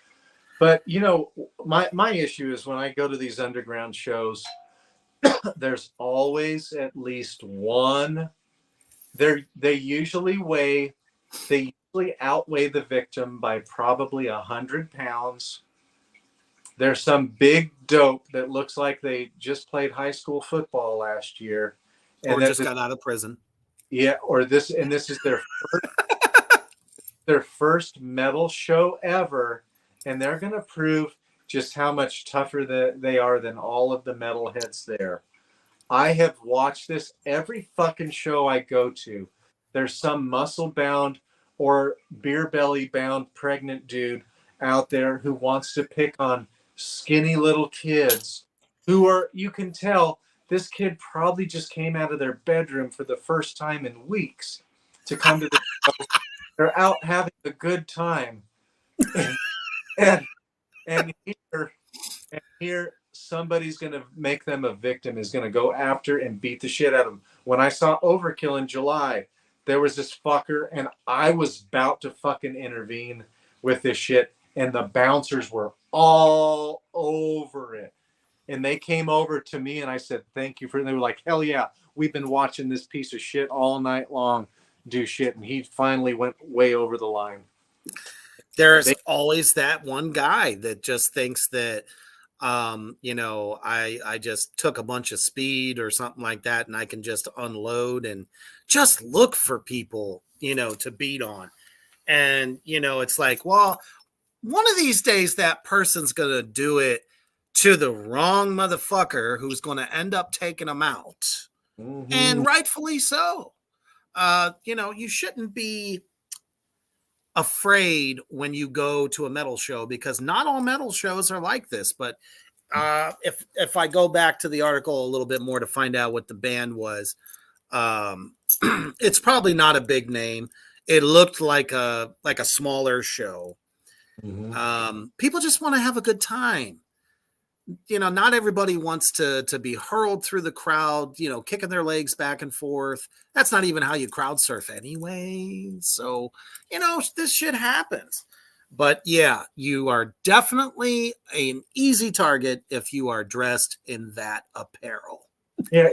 But, my issue is when I go to these underground shows, there's always at least one. They usually outweigh the victim by probably 100 pounds. There's some big dope that looks like they just played high school football last year. Or just got out of prison. Yeah, this is their first metal show ever, and they're going to prove just how much tougher they are than all of the metalheads there. I have watched this every fucking show I go to. There's some muscle-bound or beer belly-bound pregnant dude out there who wants to pick on skinny little kids who are, you can tell, this kid probably just came out of their bedroom for the first time in weeks. to come to the show. They're out having a good time. And and here somebody's going to make them a victim, is going to go after and beat the shit out of them. When I saw Overkill in July, there was this fucker, and I was about to fucking intervene with this shit, and the bouncers were all over it. And they came over to me, and I said, thank you for it. They were like, hell yeah, we've been watching this piece of shit all night long do shit. And he finally went way over the line. There's always that one guy that just thinks that, I just took a bunch of speed or something like that, and I can just unload and just look for people, to beat on. And, it's like, well, one of these days that person's going to do it to the wrong motherfucker who's going to end up taking them out. Mm-hmm. And rightfully so. You shouldn't be afraid when you go to a metal show, because not all metal shows are like this. But if I go back to the article a little bit more to find out what the band was, it's probably not a big name. It looked like a smaller show. Mm-hmm. People just want to have a good time. Not everybody wants to be hurled through the crowd, kicking their legs back and forth. That's not even how you crowd surf anyway. So, this shit happens. But yeah, you are definitely an easy target if you are dressed in that apparel. Yeah,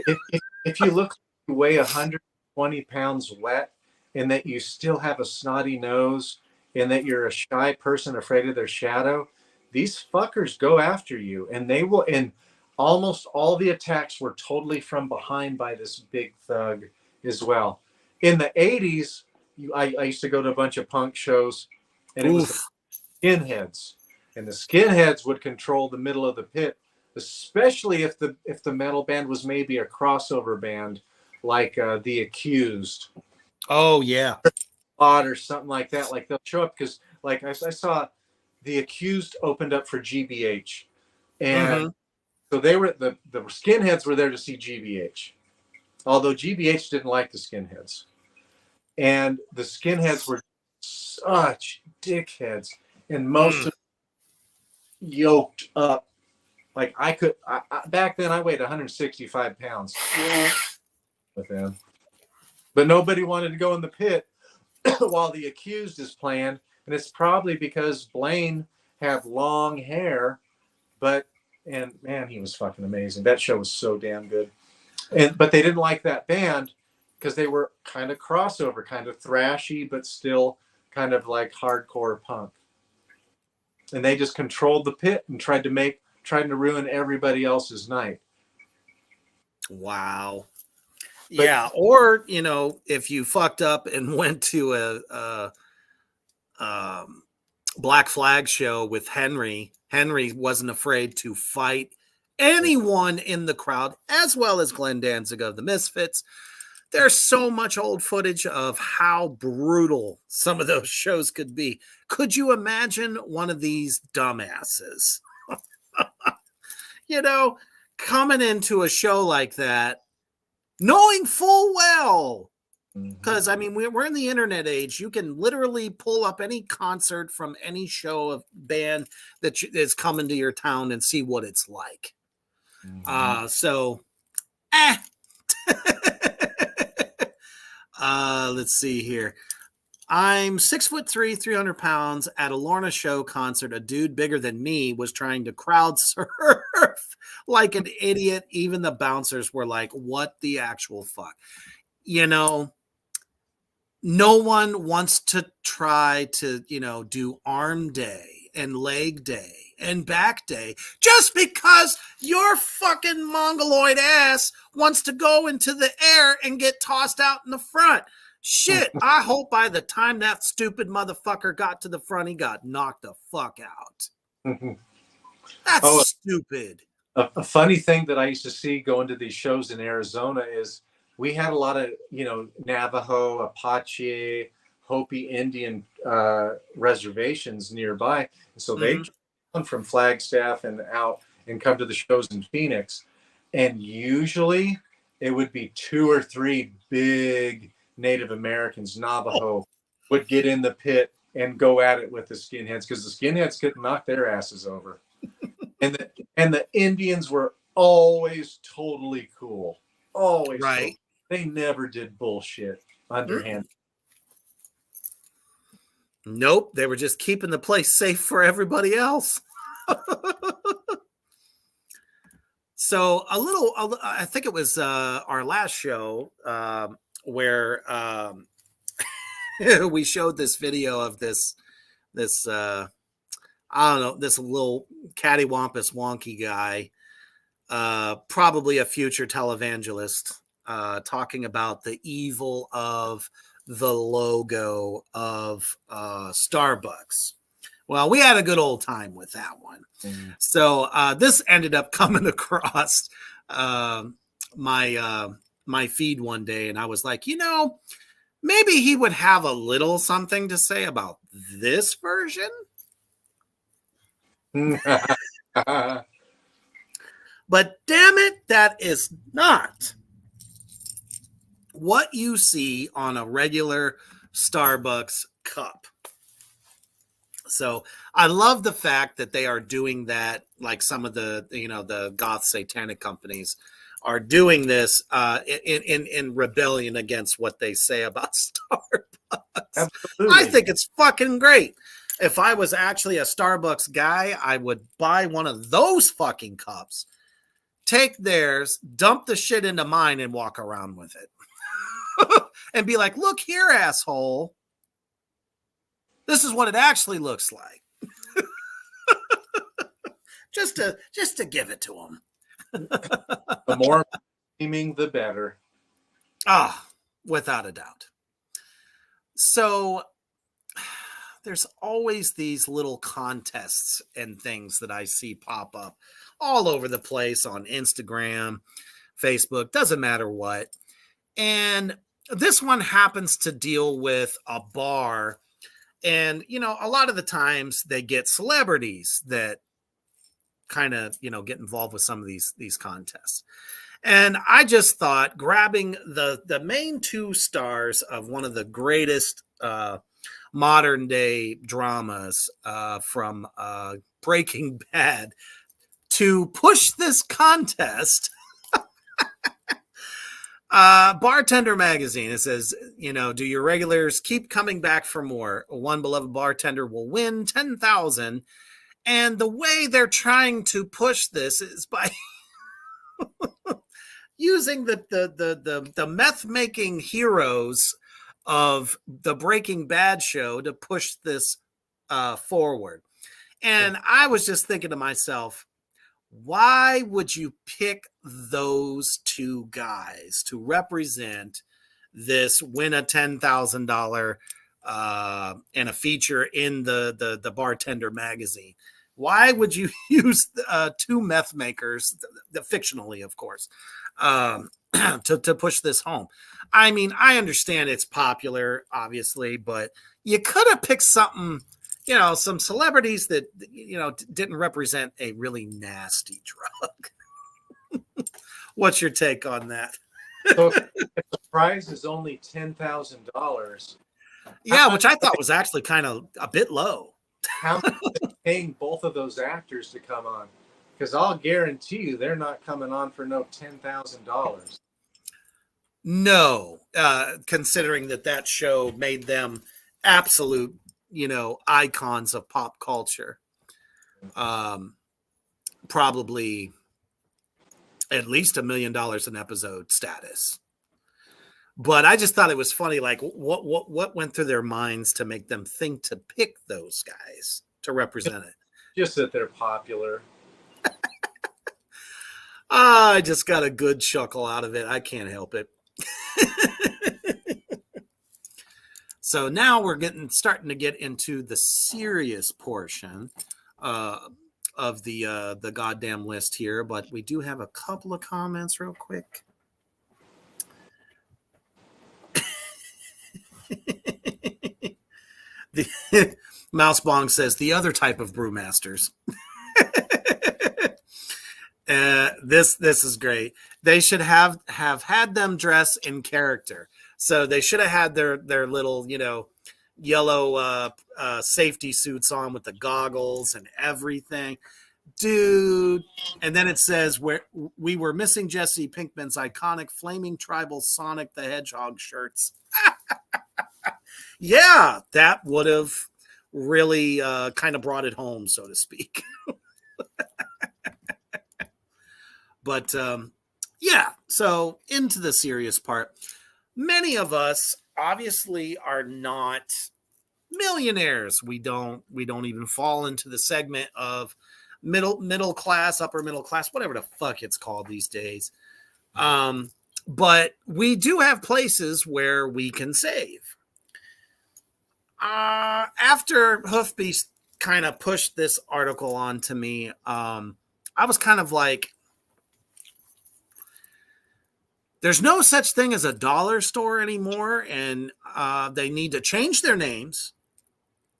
if you look, you weigh 120 pounds wet, and that you still have a snotty nose, and that you're a shy person afraid of their shadow, these fuckers go after you, and they will. And almost all the attacks were totally from behind by this big thug as well. In the 80s, I used to go to a bunch of punk shows, and it was the skinheads, and the skinheads would control the middle of the pit, especially if the metal band was maybe a crossover band like The Accused. Oh yeah, or something like that. Like they'll show up because, like I saw, The Accused opened up for GBH, and so they were the skinheads were there to see GBH, although GBH didn't like the skinheads, and the skinheads were such dickheads, and most of them yoked up. Like I back then I weighed 165 pounds with them, but nobody wanted to go in the pit while The Accused is playing. And it's probably because Blaine had long hair, and man, he was fucking amazing. That show was so damn good. But they didn't like that band because they were kind of crossover, kind of thrashy, but still kind of like hardcore punk. And they just controlled the pit and trying to ruin everybody else's night. Wow. But, yeah, or if you fucked up and went to a Black Flag show with Henry wasn't afraid to fight anyone in the crowd, as well as Glenn Danzig of the Misfits. There's so much old footage of how brutal some of those shows could be. Could you imagine one of these dumbasses, coming into a show like that, knowing full well, because we're in the internet age. You can literally pull up any concert from any show of band that is coming to your town and see what it's like. Let's see here. I'm 6'3", 300 pounds. At a Lorna show concert, a dude bigger than me was trying to crowd surf like an idiot. Even the bouncers were like, what the actual fuck? No one wants to try to, do arm day and leg day and back day just because your fucking mongoloid ass wants to go into the air and get tossed out in the front. Shit, I hope by the time that stupid motherfucker got to the front, he got knocked the fuck out. That's stupid. A funny thing that I used to see going to these shows in Arizona is we had a lot of, Navajo, Apache, Hopi Indian reservations nearby. And so they come from Flagstaff and out and come to the shows in Phoenix. And usually it would be 2 or 3 big Native Americans, Oh, Navajo, would get in the pit and go at it with the skinheads because the skinheads couldn't knock their asses over. And the Indians were always totally cool. Always right. totally. They never did bullshit underhand. Nope, they were just keeping the place safe for everybody else. So I think it was our last show where we showed this video of this I don't know, this little cattywampus wonky guy, probably a future televangelist, talking about the evil of the logo of Starbucks. Well, we had a good old time with that one. Mm-hmm. So this ended up coming across my feed one day, and I was like, maybe he would have a little something to say about this version. But damn it, that is not what you see on a regular Starbucks cup. So I love the fact that they are doing that, like some of the goth satanic companies are doing this in rebellion against what they say about Starbucks. Absolutely. I think it's fucking great. If I was actually a Starbucks guy, I would buy one of those fucking cups, take theirs, dump the shit into mine, and walk around with it. And be like, look here, asshole. This is what it actually looks like. just to give it to them. The more screaming, the better. Without a doubt. So there's always these little contests and things that I see pop up all over the place on Instagram, Facebook, doesn't matter what. And this one happens to deal with a bar. And, a lot of the times they get celebrities that kind of, get involved with some of these contests. And I just thought grabbing the main two stars of one of the greatest modern day dramas from Breaking Bad to push this contest. Bartender Magazine, it says, do your regulars keep coming back for more? One beloved bartender will win 10,000. And the way they're trying to push this is by using the meth making heroes of the Breaking Bad show to push this forward. And I was just thinking to myself, why would you pick those two guys to represent this win a $10,000 and a feature in the Bartender Magazine? Why would you use two meth makers, the fictionally, of course, to push this home? I mean, I understand it's popular, obviously, but you could have picked something, some celebrities that, didn't represent a really nasty drug. What's your take on that? So if the prize is only $10,000. Yeah, which I thought was actually kind of a bit low. How much are they paying both of those actors to come on? Because I'll guarantee you they're not coming on for no $10,000. No, considering that show made them absolute, icons of pop culture. Probably at least $1 million an episode status. But I just thought it was funny, like what went through their minds to make them think to pick those guys to represent it. Just that they're popular. I just got a good chuckle out of it. I can't help it. So now we're starting to get into the serious portion of the goddamn list here, but we do have a couple of comments real quick. The Mousebong says the other type of brewmasters. This is great. They should have had them dress in character. So they should have had their little, yellow safety suits on with the goggles and everything, dude. And then it says where we were missing Jesse Pinkman's iconic flaming tribal Sonic the Hedgehog shirts. Yeah, that would have really kind of brought it home, so to speak. But yeah, so into the serious part. Many of us obviously are not millionaires. We don't even fall into the segment of middle class, upper middle class, whatever the fuck it's called these days. But we do have places where we can save. After Hoofbeast kind of pushed this article on to me, I was kind of like, there's no such thing as a dollar store anymore, and they need to change their names.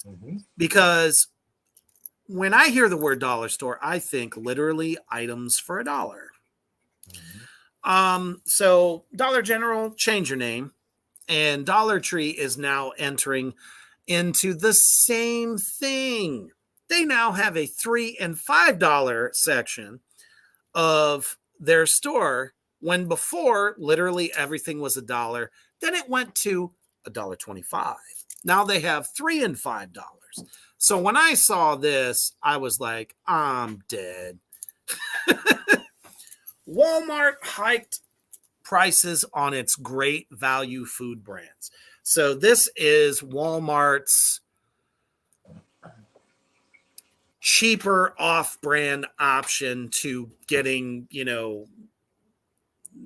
Mm-hmm. Because when I hear the word dollar store, I think literally items for $1. Mm-hmm. So Dollar General, change your name, and Dollar Tree is now entering into the same thing. They now have a $3 and $5 section of their store, when before literally everything was $1. Then it went to $1.25. Now they have $3 and $5. So when I saw this, I was like, I'm dead. Walmart hiked prices on its great value food brands. So this is Walmart's cheaper off-brand option to getting,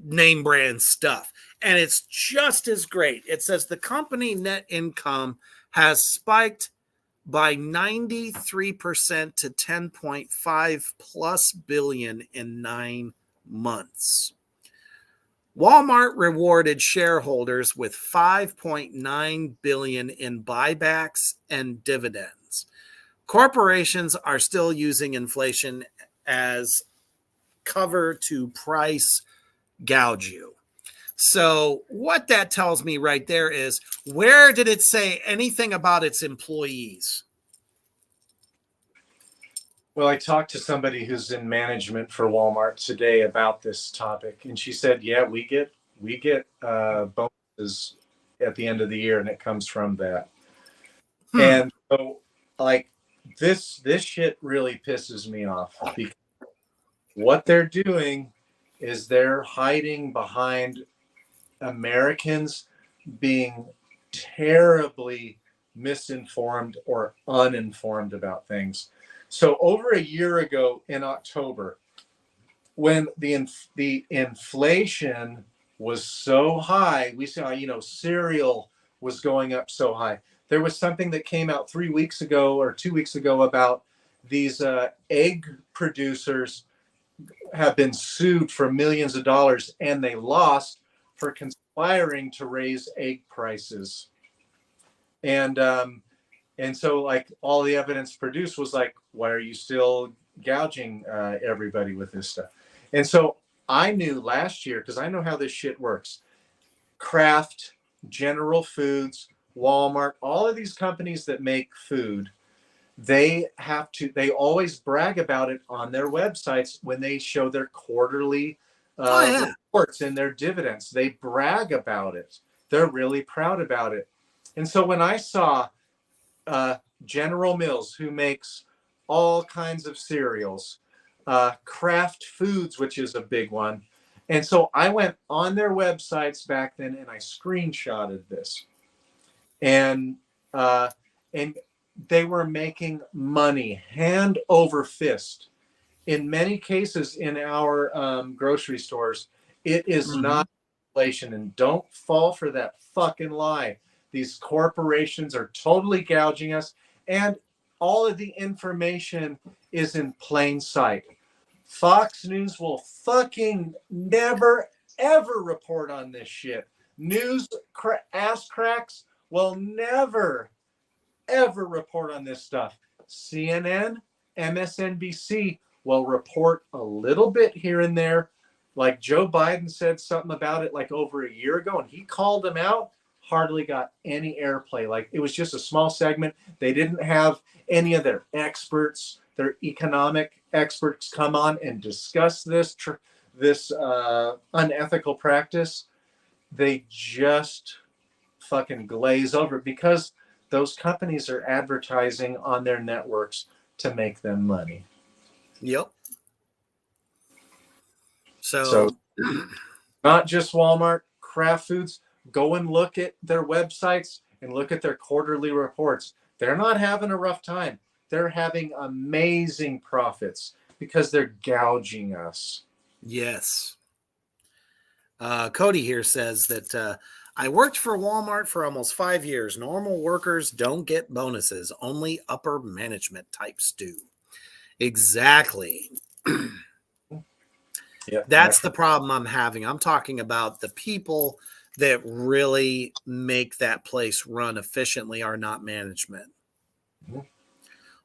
name brand stuff. And it's just as great. It says the company net income has spiked by 93% to 10.5 plus billion in 9 months. Walmart rewarded shareholders with 5.9 billion in buybacks and dividends. Corporations are still using inflation as cover to price gouge you. So what that tells me right there is, where did it say anything about its employees? Well, I talked to somebody who's in management for Walmart today about this topic, and she said, "Yeah, we get bonuses at the end of the year, and it comes from that." And so, like, this shit really pisses me off, because what they're doing is they're hiding behind Americans being terribly misinformed or uninformed about things. So over a year ago in October, when the inflation was so high, we saw, cereal was going up so high. There was something that came out 3 weeks ago or 2 weeks ago about these egg producers have been sued for millions of dollars, and they lost for conspiring to raise egg prices. And so, like, all the evidence produced was like, why are you still gouging everybody with this stuff? And so I knew last year, because I know how this shit works. Kraft, General Foods, Walmart, all of these companies that make food, they always brag about it on their websites when they show their quarterly reports and their dividends. They brag about it. They're really proud about it. And so when I saw General Mills, who makes all kinds of cereals, Kraft Foods, which is a big one, and so I went on their websites back then and I screenshotted this, and they were making money hand over fist. In many cases in our grocery stores, it is not inflation. And don't fall for that fucking lie. These corporations are totally gouging us, and all of the information is in plain sight. Fox News will fucking never, ever report on this shit. Ass cracks will never, ever report on this stuff. CNN, MSNBC will report a little bit here and there, Like Joe Biden said something about it like over a year ago, and he called them out. Hardly got any airplay. Like it was just a small segment. They didn't have any of their experts, their economic experts, come on and discuss this unethical practice. They just fucking glaze over because those companies are advertising on their networks to make them money. Yep. So not just Walmart, Kraft Foods, go and look at their websites and look at their quarterly reports. They're not having a rough time. They're having amazing profits because they're gouging us. Yes. Cody here says that I worked for Walmart for almost 5 years. Normal workers don't get bonuses. Only upper management types do. Exactly. Yep, That's the problem I'm having. I'm talking about the people that really make that place run efficiently are not management. Mm-hmm.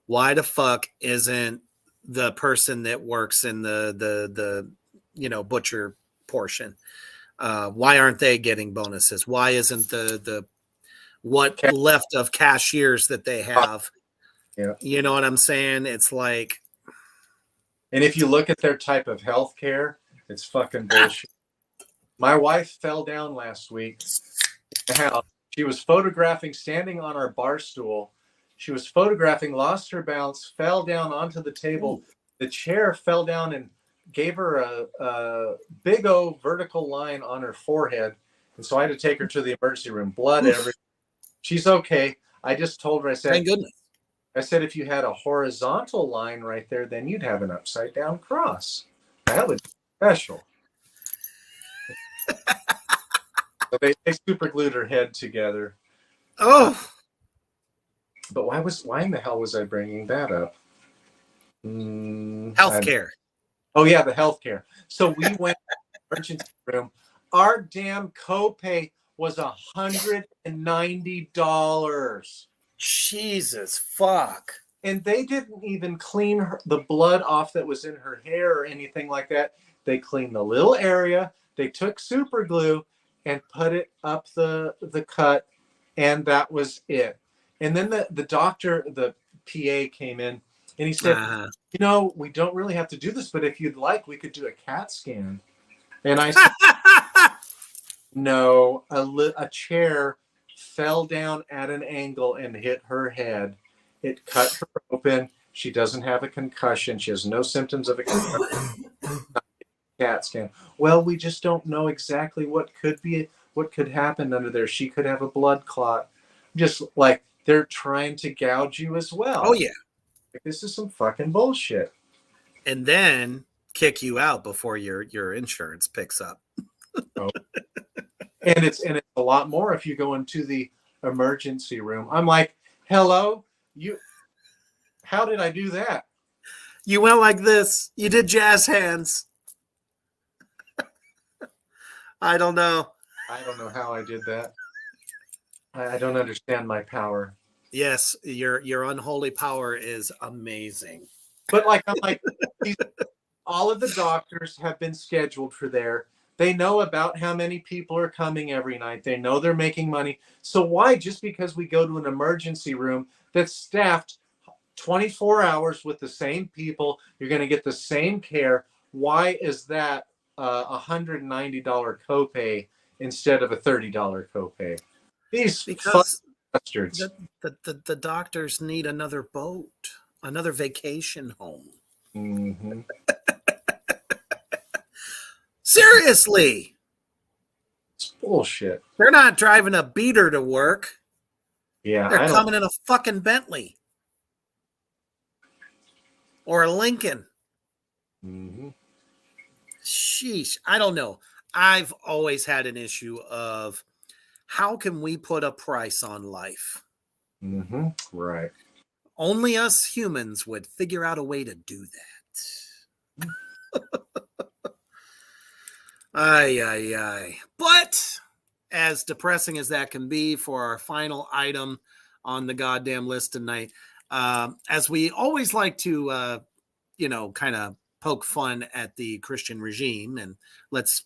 Why the fuck isn't the person that works in the butcher portion? Why aren't they getting bonuses? Why isn't the what left of cashiers that they have? Yeah. You know what I'm saying? It's like, and if you look at their type of health care, it's fucking bullshit. My wife fell down last week. She was photographing, standing on our bar stool. She was photographing, lost her balance, fell down onto the table. Ooh. The chair fell down and gave her a big O vertical line on her forehead. And so I had to take her to the emergency room. Blood everywhere. She's okay. I just told her, I said, thank goodness. I said, if you had a horizontal line right there, then you'd have an upside down cross. That would be special. So they super glued her head together. Oh. But why in the hell was I bringing that up? Healthcare. Oh yeah, the healthcare. So we went to the emergency room. Our damn copay was $190. Jesus fuck. And they didn't even clean the blood off that was in her hair or anything like that. They cleaned the little area. They took super glue and put it up the cut, and that was it. And then the doctor, the PA came in, and he said, we don't really have to do this, but if you'd like, we could do a CAT scan. And I said, no, a chair fell down at an angle and hit her head. It cut her open. She doesn't have a concussion. She has no symptoms of a concussion. CAT scan. Well, we just don't know exactly what could happen under there. She could have a blood clot. Just like they're trying to gouge you as well. Oh yeah. Like, this is some fucking bullshit. And then kick you out before your insurance picks up. Oh. And it's a lot more if you go into the emergency room. I'm like, hello, how did I do that? You went like this. You did jazz hands. I don't know. I don't know how I did that. I don't understand my power. Yes, your unholy power is amazing. But I'm like, all of the doctors have been scheduled for there. They know about how many people are coming every night. They know they're making money. So why, just because we go to an emergency room that's staffed 24 hours with the same people, you're going to get the same care, why is that $190 copay instead of a $30 copay? Because bastards. The doctors need another boat, another vacation home. Mm-hmm. Seriously. It's bullshit. They're not driving a beater to work. Yeah. They're coming in a fucking Bentley. Or a Lincoln. Mm-hmm. Sheesh. I don't know. I've always had an issue of how can we put a price on life? Mm-hmm. Right. Only us humans would figure out a way to do that. Ay. But as depressing as that can be for our final item on the goddamn list tonight, as we always like to, kind of poke fun at the Christian regime. And let's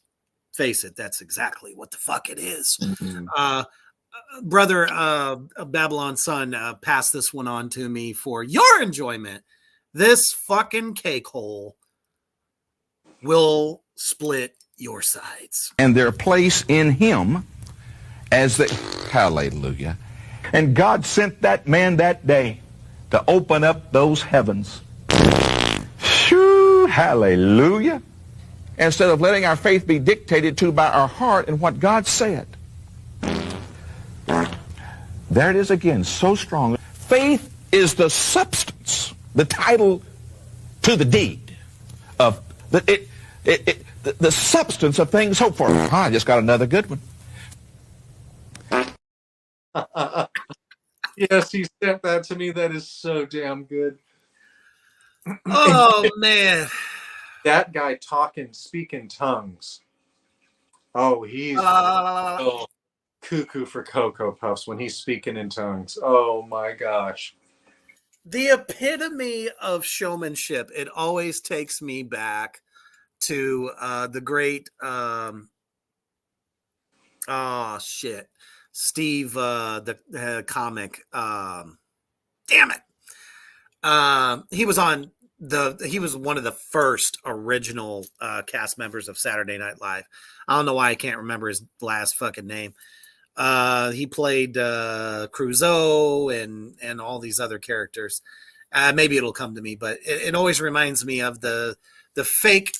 face it, that's exactly what the fuck it is. Brother Babylon Son passed this one on to me for your enjoyment. This fucking cake hole will split your sides. And their place in him as the hallelujah. And God sent that man that day to open up those heavens. Shoo, hallelujah. Instead of letting our faith be dictated to by our heart and what God said. There it is again, so strong. Faith is the substance, the title to the deed of the substance of things hoped for. I just got another good one. Yes, he sent that to me. That is so damn good. Oh, man. That guy speaking tongues. Oh, he's cuckoo for Cocoa Puffs when he's speaking in tongues. Oh, my gosh. The epitome of showmanship. It always takes me back to the great Steve the comic. Damn it. He was one of the first original cast members of Saturday Night Live. I don't know why I can't remember his last fucking name. He played Crusoe and all these other characters. Maybe it'll come to me, but it always reminds me of the fake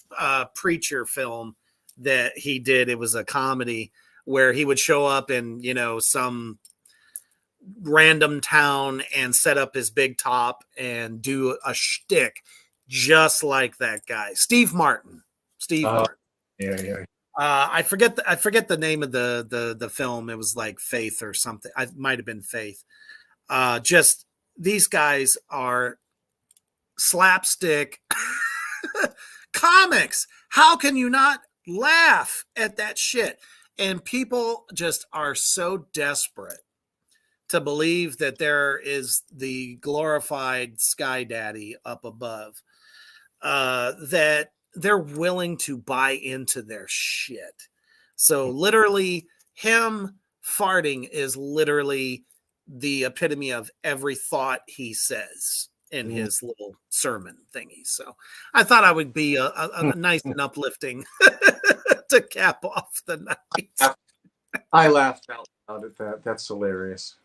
preacher film that he did. It was a comedy where he would show up in, some random town and set up his big top and do a shtick just like that guy, Steve Martin. Martin. Yeah. I forget the name of the film. It was like Faith or something. I might have been Faith. Just these guys are slapstick comics. How can you not laugh at that shit? And people just are so desperate to believe that there is the glorified Sky Daddy up above, that they're willing to buy into their shit. So literally him farting is literally the epitome of every thought he says in his little sermon thingy. So I thought I would be a nice and uplifting to cap off the night. I laughed out loud at that. That's hilarious.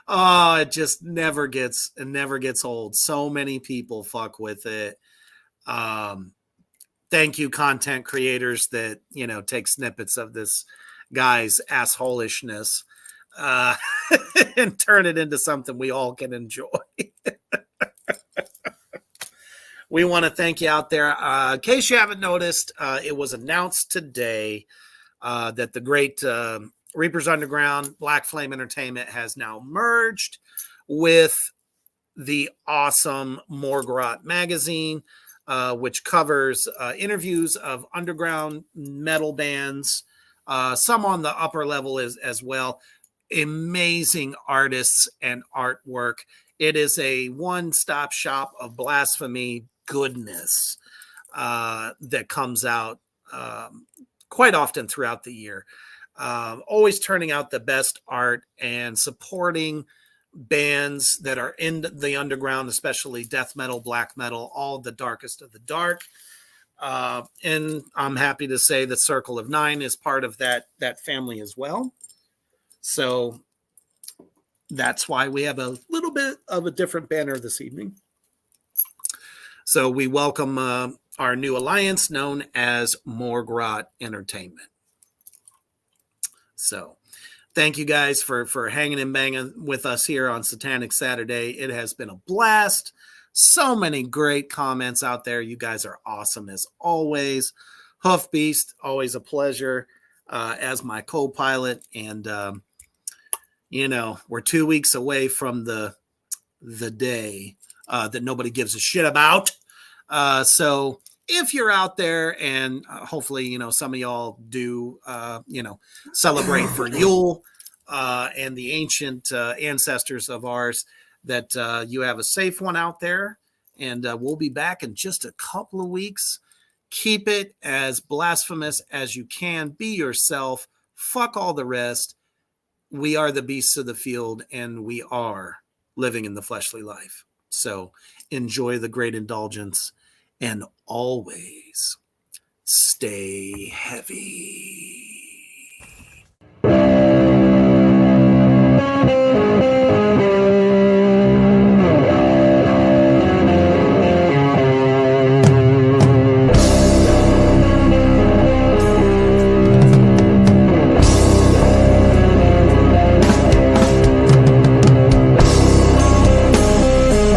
Oh, it just never gets old. So many people fuck with it. Thank you, content creators that take snippets of this guy's assholishness and turn it into something we all can enjoy. We want to thank you out there. In case you haven't noticed, it was announced today that the great Reapers Underground Black Flame Entertainment has now merged with the awesome Morgrot magazine, which covers interviews of underground metal bands, some on the upper level as well. Amazing artists and artwork. It is a one-stop shop of blasphemy goodness that comes out quite often throughout the year. Always turning out the best art and supporting bands that are in the underground, especially death metal, black metal, all the darkest of the dark. And I'm happy to say that Circle of Nine is part of that family as well. So that's why we have a little bit of a different banner this evening. So we welcome our new alliance known as Morgrot Entertainment. So thank you guys for hanging and banging with us here on Satanic Saturday. It has been a blast. So many great comments out there. You guys are awesome as always. Hoof Beast, always a pleasure as my co-pilot. And, we're 2 weeks away from the day that nobody gives a shit about. So if you're out there and hopefully, some of y'all do, celebrate for Yule and the ancient ancestors of ours, that you have a safe one out there And we'll be back in just a couple of weeks. Keep it as blasphemous as you can. Be yourself. Fuck all the rest. We are the beasts of the field, and we are living in the fleshly life. So enjoy the great indulgence, and always stay heavy.